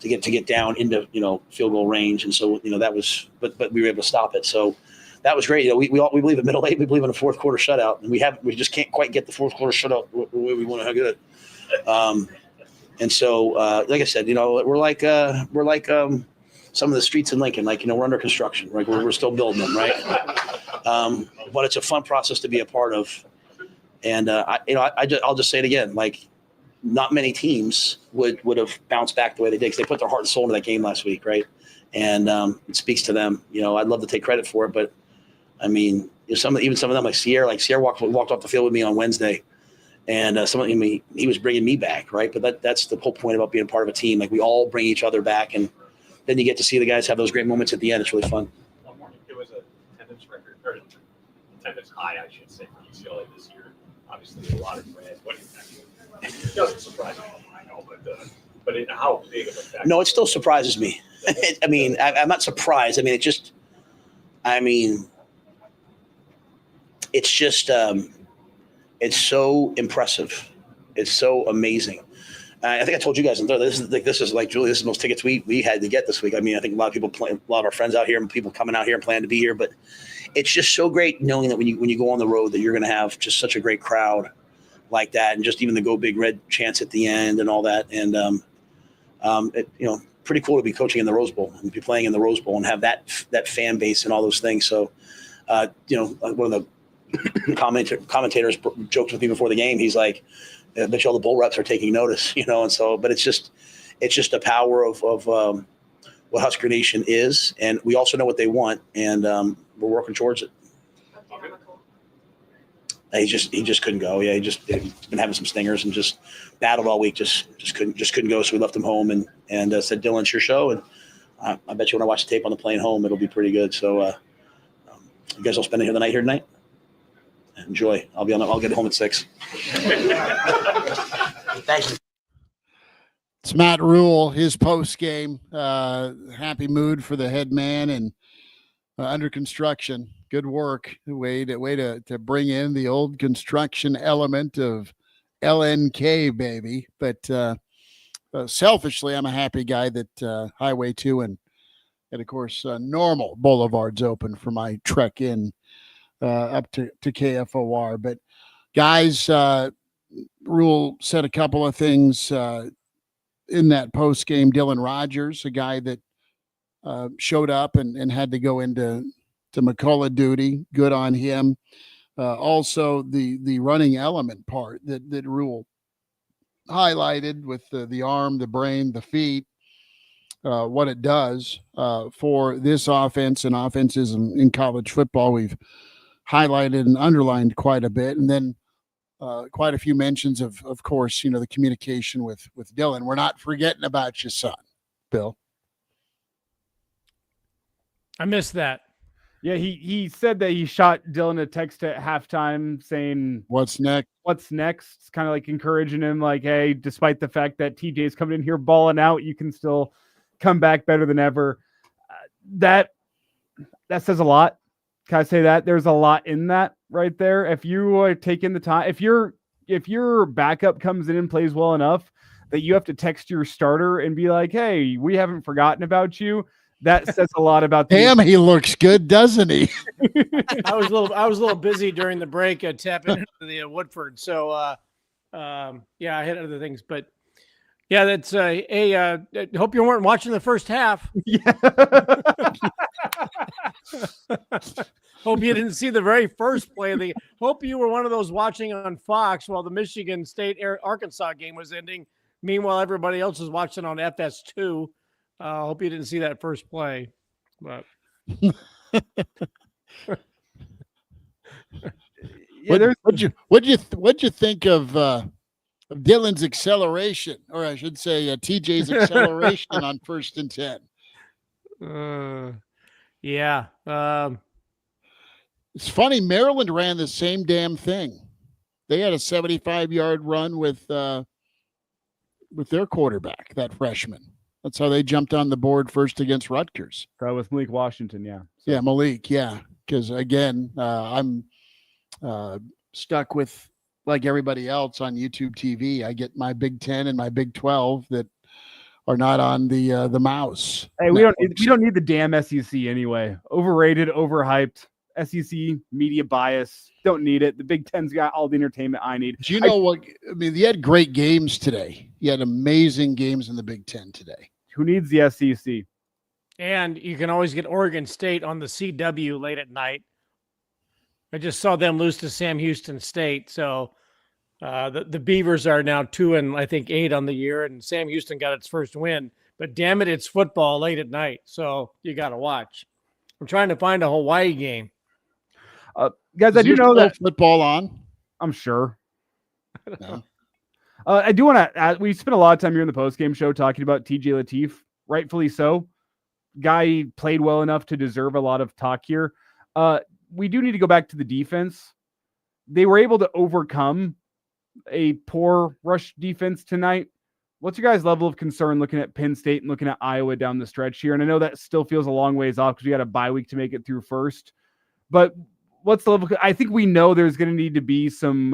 to get down into, field goal range. And so, that was, but we were able to stop it. So that was great. We believe in middle 8. We believe in a fourth quarter shutout. And we just can't quite get the fourth quarter shutout the way we want to get it. And so, like I said, we're like some of the streets in Lincoln, we're under construction, right? We're still building them, right? But it's a fun process to be a part of. And, I'll just say it again, not many teams would have bounced back the way they did because they put their heart and soul into that game last week, right? And it speaks to them. I'd love to take credit for it, but I mean, some of them, like Sierra walked off the field with me on Wednesday, and he was bringing me back, right? But that's the whole point about being part of a team. We all bring each other back, and then you get to see the guys have those great moments at the end. It's really fun. One morning, it was a attendance record, or attendance high, I should say, for UCLA this year. Obviously, a lot of red. It doesn't surprise me, I know, but how big of a factor? No, it still surprises me. I mean, I'm not surprised. I mean, it's just it's so impressive. It's so amazing. I think I told you guys, this is Julie, this is the most tickets we had to get this week. I mean, I think a lot of our friends out here and people coming out here and plan to be here, but it's just so great knowing that when you go on the road that you're going to have just such a great crowd like that, and just even the Go Big Red chants at the end and all that. And pretty cool to be coaching in the Rose Bowl and be playing in the Rose Bowl and have that fan base and all those things. So, one of the commentators joked with me before the game. He's like, I bet you all the bowl reps are taking notice, and so, but it's just the power of what Husker Nation is. And we also know what they want, and we're working towards it. He just couldn't go. Yeah, he's been having some stingers and just battled all week. Just couldn't go. So we left him home and said, "Dylan, it's your show." And I bet you when I watch the tape on the plane home, it'll be pretty good. So you guys will spend the night here tonight. Enjoy. I'll get home at 6. Thank you. It's Matt Rule, his post game. Happy mood for the head man and under construction. Good work. Way to bring in the old construction element of LNK, baby. But selfishly, I'm a happy guy that Highway 2 and of course Normal Boulevard's open for my trek in up to KFOR. But guys, Rule said a couple of things in that post game. Dylan Rogers, a guy that showed up and had to go into McCullough duty. Good on him. Also, the running element part that Rule highlighted with the arm, the brain, the feet, what it does for this offense and offenses in college football. We've highlighted and underlined quite a bit. And then quite a few mentions of course, the communication with Dylan. We're not forgetting about your son, Bill. I missed that. Yeah, he said that he shot Dylan a text at halftime saying, "What's next? What's next?" It's kind of like encouraging him, like, "Hey, despite the fact that TJ's coming in here balling out, you can still come back better than ever." That says a lot. Can I say that? There's a lot in that right there. If you are taking the time, if your backup comes in and plays well enough, that you have to text your starter and be like, hey, we haven't forgotten about you. That says a lot about Damn, he looks good, doesn't he? I was a little busy during the break tapping into the Woodford. So yeah, I had other things, but yeah, that's I hope you weren't watching the first half. Yeah. Hope you didn't see the very first play of the. Hope you were one of those watching on Fox while the Michigan State Arkansas game was ending. Meanwhile, everybody else was watching on FS2. Hope you didn't see that first play, but yeah, what'd you think of Dylan's acceleration, or I should say, TJ's acceleration on 1st and 10? Yeah. It's funny. Maryland ran the same damn thing. They had a 75-yard run with their quarterback, that freshman. That's how they jumped on the board first against Rutgers. With Malik Washington, yeah. Yeah, Malik, yeah. Because, again, I'm stuck with, like everybody else on YouTube TV, I get my Big 10 and my Big 12 that are not on the mouse. Hey, we don't need the damn SEC anyway. Overrated, overhyped. SEC media bias. Don't need it. The Big Ten's got all the entertainment I need. Do you know what? I mean, you had great games today. You had amazing games in the Big Ten today. Who needs the SEC? And you can always get Oregon State on the CW late at night. I just saw them lose to Sam Houston State. So the Beavers are now 2-8 on the year, and Sam Houston got its first win. But damn it, it's football late at night. So you got to watch. I'm trying to find a Hawaii game. Guys, I do know that football on. I'm sure. No. I do want to. We spent a lot of time here in the post-game show talking about TJ Lateef, rightfully so. Guy played well enough to deserve a lot of talk here. We do need to go back to the defense. They were able to overcome a poor rush defense tonight. What's your guys' level of concern looking at Penn State and looking at Iowa down the stretch here? And I know that still feels a long ways off because we got a bye week to make it through first. But what's the level? I think we know there's going to need to be some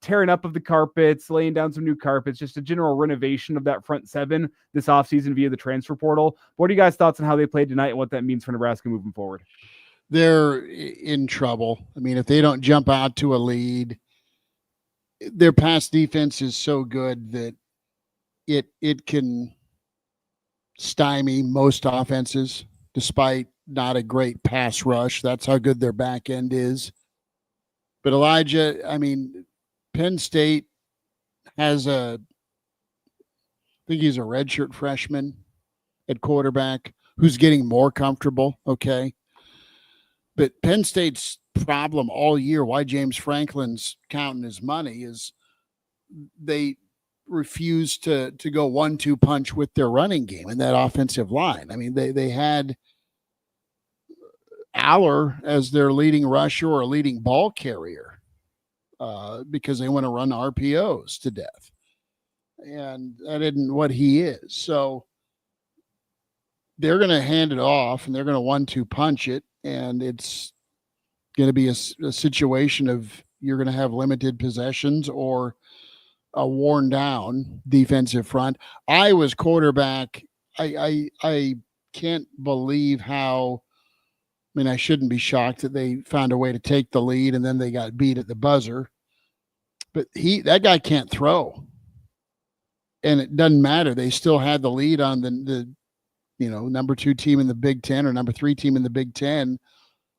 tearing up of the carpets, laying down some new carpets, just a general renovation of that front seven this offseason via the transfer portal. What are you guys' thoughts on how they played tonight and what that means for Nebraska moving forward? They're in trouble. I mean, if they don't jump out to a lead, their pass defense is so good that it can stymie most offenses despite not a great pass rush. That's how good their back end is. But Elijah, I mean, Penn State has I think he's a redshirt freshman at quarterback who's getting more comfortable. Okay. But Penn State's problem all year, why James Franklin's counting his money, is they refuse to go 1-2 punch with their running game and that offensive line. I mean, they had Aller as their leading rusher or leading ball carrier because they want to run RPOs to death. And that isn't what he is. So they're going to hand it off and they're going to 1-2 punch it. And it's going to be a situation of you're going to have limited possessions or a worn down defensive front. Iowa's quarterback, I can't believe how, I mean, I shouldn't be shocked that they found a way to take the lead and then they got beat at the buzzer. But that guy can't throw. And it doesn't matter. They still had the lead on the number 2 team in the Big Ten or number 3 team in the Big Ten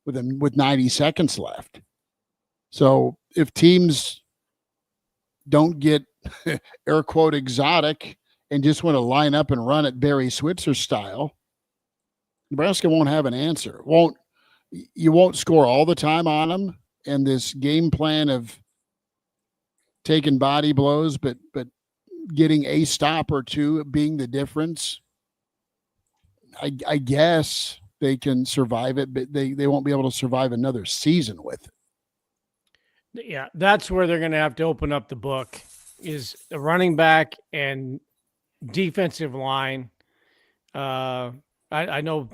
with 90 seconds left. So if teams don't get air quote exotic and just want to line up and run it Barry Switzer style, Nebraska won't have an answer. You won't score all the time on them. And this game plan of taking body blows, but getting a stop or two being the difference, I guess they can survive it, but they won't be able to survive another season with it. Yeah, that's where they're going to have to open up the book, is the running back and defensive line. I know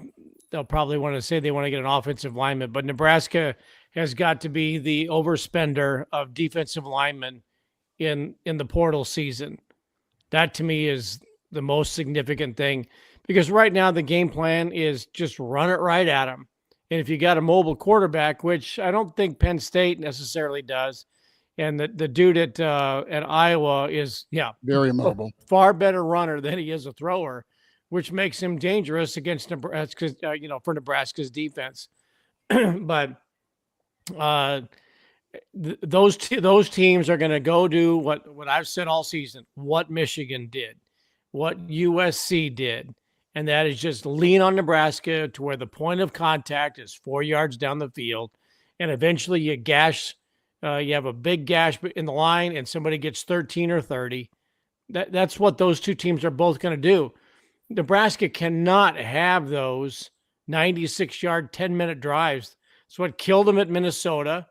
they'll probably want to say they want to get an offensive lineman, but Nebraska has got to be the overspender of defensive linemen in the portal season. That to me is the most significant thing, because right now the game plan is just run it right at them. And if you got a mobile quarterback, which I don't think Penn State necessarily does, and the dude at Iowa is very mobile, far better runner than he is a thrower, which makes him dangerous against Nebraska, for Nebraska's defense. But those teams are going to go do what I've said all season, what Michigan did, what USC did, and that is just lean on Nebraska to where the point of contact is 4 yards down the field, and eventually you have a big gash in the line, and somebody gets 13 or 30. That's what those two teams are both going to do. Nebraska cannot have those 96-yard, 10-minute drives. It's what killed them at Minnesota.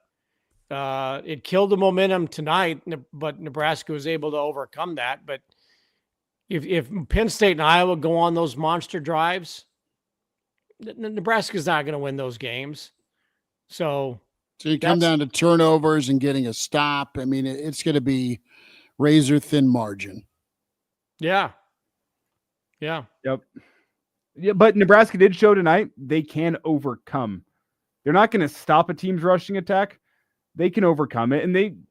It killed the momentum tonight, but Nebraska was able to overcome that. But if Penn State and Iowa go on those monster drives, Nebraska's not going to win those games. So you come down to turnovers and getting a stop. I mean, it's going to be razor thin margin. Yeah. Yeah. Yep. Yeah, but Nebraska did show tonight they can overcome. They're not going to stop a team's rushing attack. They can overcome it. And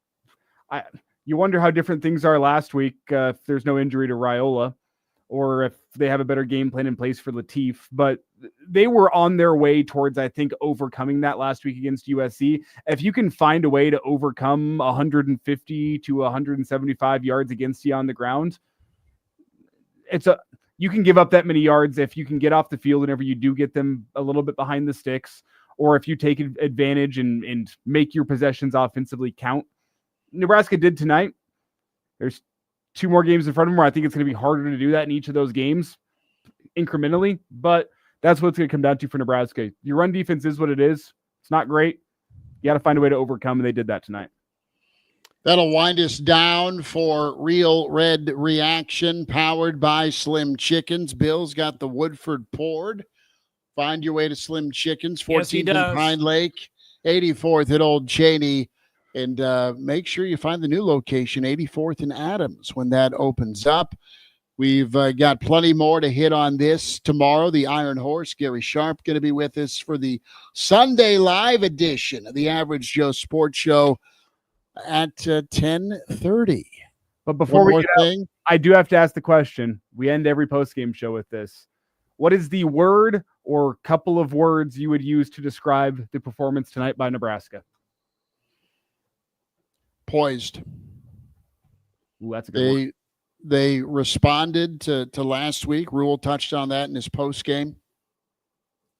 you wonder how different things are last week if there's no injury to Raiola, or if they have a better game plan in place for Latif. But they were on their way towards, I think, overcoming that last week against USC. If you can find a way to overcome 150 to 175 yards against you on the ground, you can give up that many yards if you can get off the field whenever you do get them a little bit behind the sticks, or if you take advantage and make your possessions offensively count. Nebraska did tonight. There's 2 more games in front of them where I think it's going to be harder to do that in each of those games incrementally, but that's what it's going to come down to for Nebraska. Your run defense is what it is. It's not great. You got to find a way to overcome, and they did that tonight. That'll wind us down for Real Red Reaction, powered by Slim Chickens. Bill's got the Woodford poured. Find your way to Slim Chickens, 14th in Pine Lake, 84th at Old Cheney. And make sure you find the new location, 84th and Adams, when that opens up. We've got plenty more to hit on this tomorrow. The Iron Horse, Gary Sharp, going to be with us for the Sunday live edition of the Average Joe Sports Show at 10:30. But before we get out, I do have to ask the question. We end every post-game show with this. What is the word or couple of words you would use to describe the performance tonight by Nebraska? Poised. Ooh, that's a good one. They responded to last week. Rule touched on that in his post game.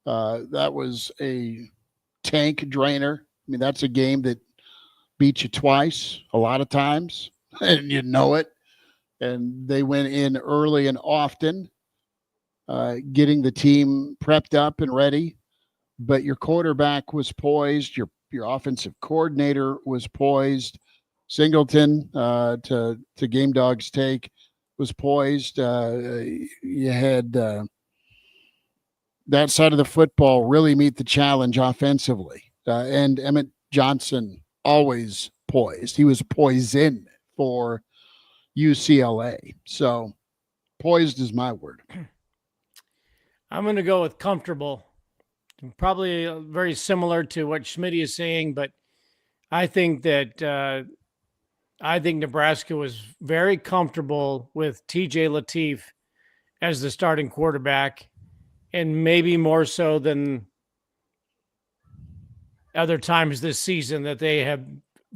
That was a tank drainer. I mean, that's a game that beat you twice, a lot of times, and you know it. And they went in early and often, getting the team prepped up and ready. But your quarterback was poised. Your offensive coordinator was poised. Singleton, to Game Dog's take, was poised. You had that side of the football really meet the challenge offensively. And Emmett Johnson, always poised. He was poised for UCLA. So poised is my word. I'm going to go with comfortable. Probably very similar to what Schmitty is saying, but I think that Nebraska was very comfortable with TJ Latif as the starting quarterback, and maybe more so than other times this season that they have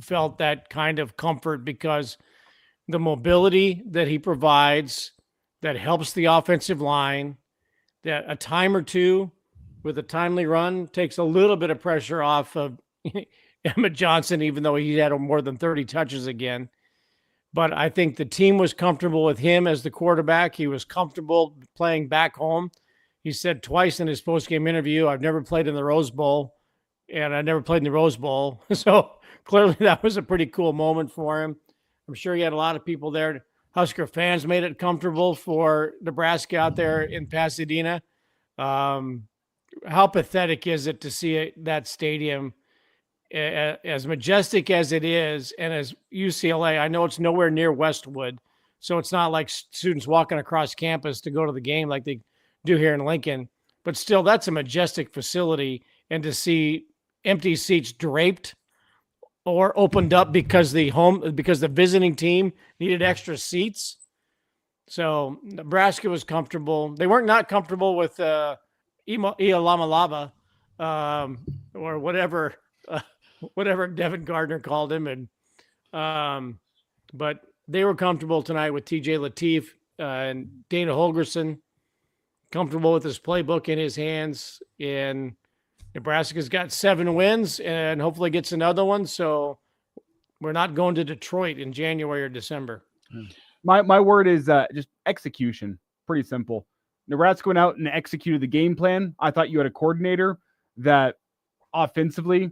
felt that kind of comfort, because the mobility that he provides that helps the offensive line, that a time or two with a timely run takes a little bit of pressure off of Emmett Johnson, even though he had more than 30 touches again. But I think the team was comfortable with him as the quarterback. He was comfortable playing back home. He said twice in his post-game interview, I've never played in the Rose Bowl, and I never played in the Rose Bowl. So clearly that was a pretty cool moment for him. I'm sure he had a lot of people there. Husker fans made it comfortable for Nebraska out there in Pasadena. How pathetic is it to see that stadium, as majestic as it is, and as UCLA? I know it's nowhere near Westwood, So it's not like students walking across campus to go to the game like they do here in Lincoln. But still, that's a majestic facility. And to see empty seats draped or opened up because the visiting team needed extra seats. So Nebraska was comfortable. They weren't not comfortable with Ialamalava or whatever Devin Gardner called him, and but they were comfortable tonight with TJ Lateef and Dana Holgerson, comfortable with his playbook in his hands. And Nebraska's got 7 wins and hopefully gets another one. So we're not going to Detroit in January or December. My word is just execution. Pretty simple. Nebraska went out and executed the game plan. I thought you had a coordinator that offensively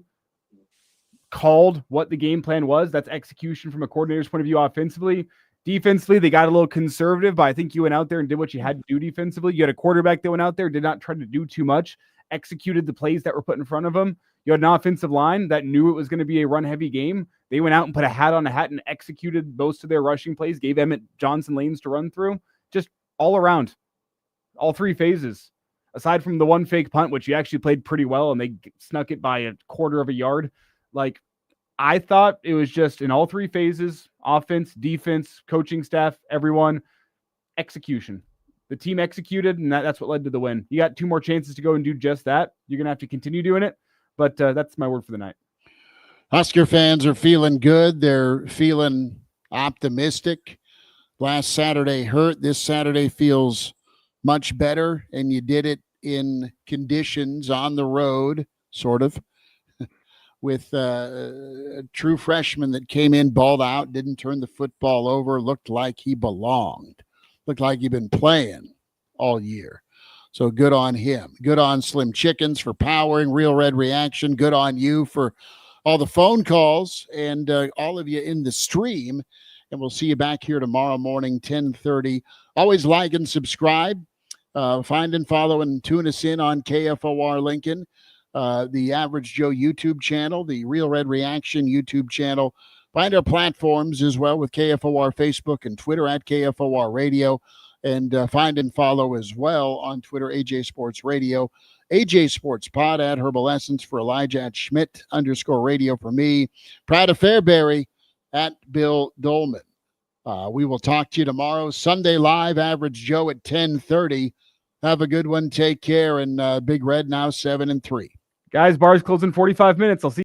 called what the game plan was. That's execution from a coordinator's point of view offensively. Defensively, they got a little conservative, but I think you went out there and did what you had to do defensively. You had a quarterback that went out there, did not try to do too much, executed the plays that were put in front of them. You had an offensive line that knew it was going to be a run-heavy game. They went out and put a hat on a hat and executed most of their rushing plays, gave Emmett Johnson lanes to run through. Just all around, all 3 phases. Aside from the one fake punt, which you actually played pretty well, and they snuck it by a quarter of a yard. Like, I thought it was just in all 3 phases, offense, defense, coaching staff, everyone, execution. The team executed, and that's what led to the win. You got 2 more chances to go and do just that. You're going to have to continue doing it, but that's my word for the night. Husker fans are feeling good. They're feeling optimistic. Last Saturday hurt. This Saturday feels much better, and you did it in conditions on the road, sort of, with a true freshman that came in, balled out, didn't turn the football over, looked like he belonged, looked like he'd been playing all year. So good on him. Good on Slim Chickens for powering Real Red Reaction. Good on you for all the phone calls and all of you in the stream. And we'll see you back here tomorrow morning, 10:30. Always like and subscribe. Find and follow and tune us in on KFOR Lincoln, the Average Joe YouTube channel, the Real Red Reaction YouTube channel. Find our platforms as well with KFOR Facebook and Twitter at KFOR Radio. And find and follow as well on Twitter, AJ Sports Radio, AJ Sports Pod at Herbal Essence for Elijah at Schmidt_radio for me. Proud of Fairbury at Bill Dolman. We will talk to you tomorrow, Sunday Live, Average Joe at 10:30. Have a good one. Take care. And Big Red now 7-3. Guys, bars close in 45 minutes. I'll see you.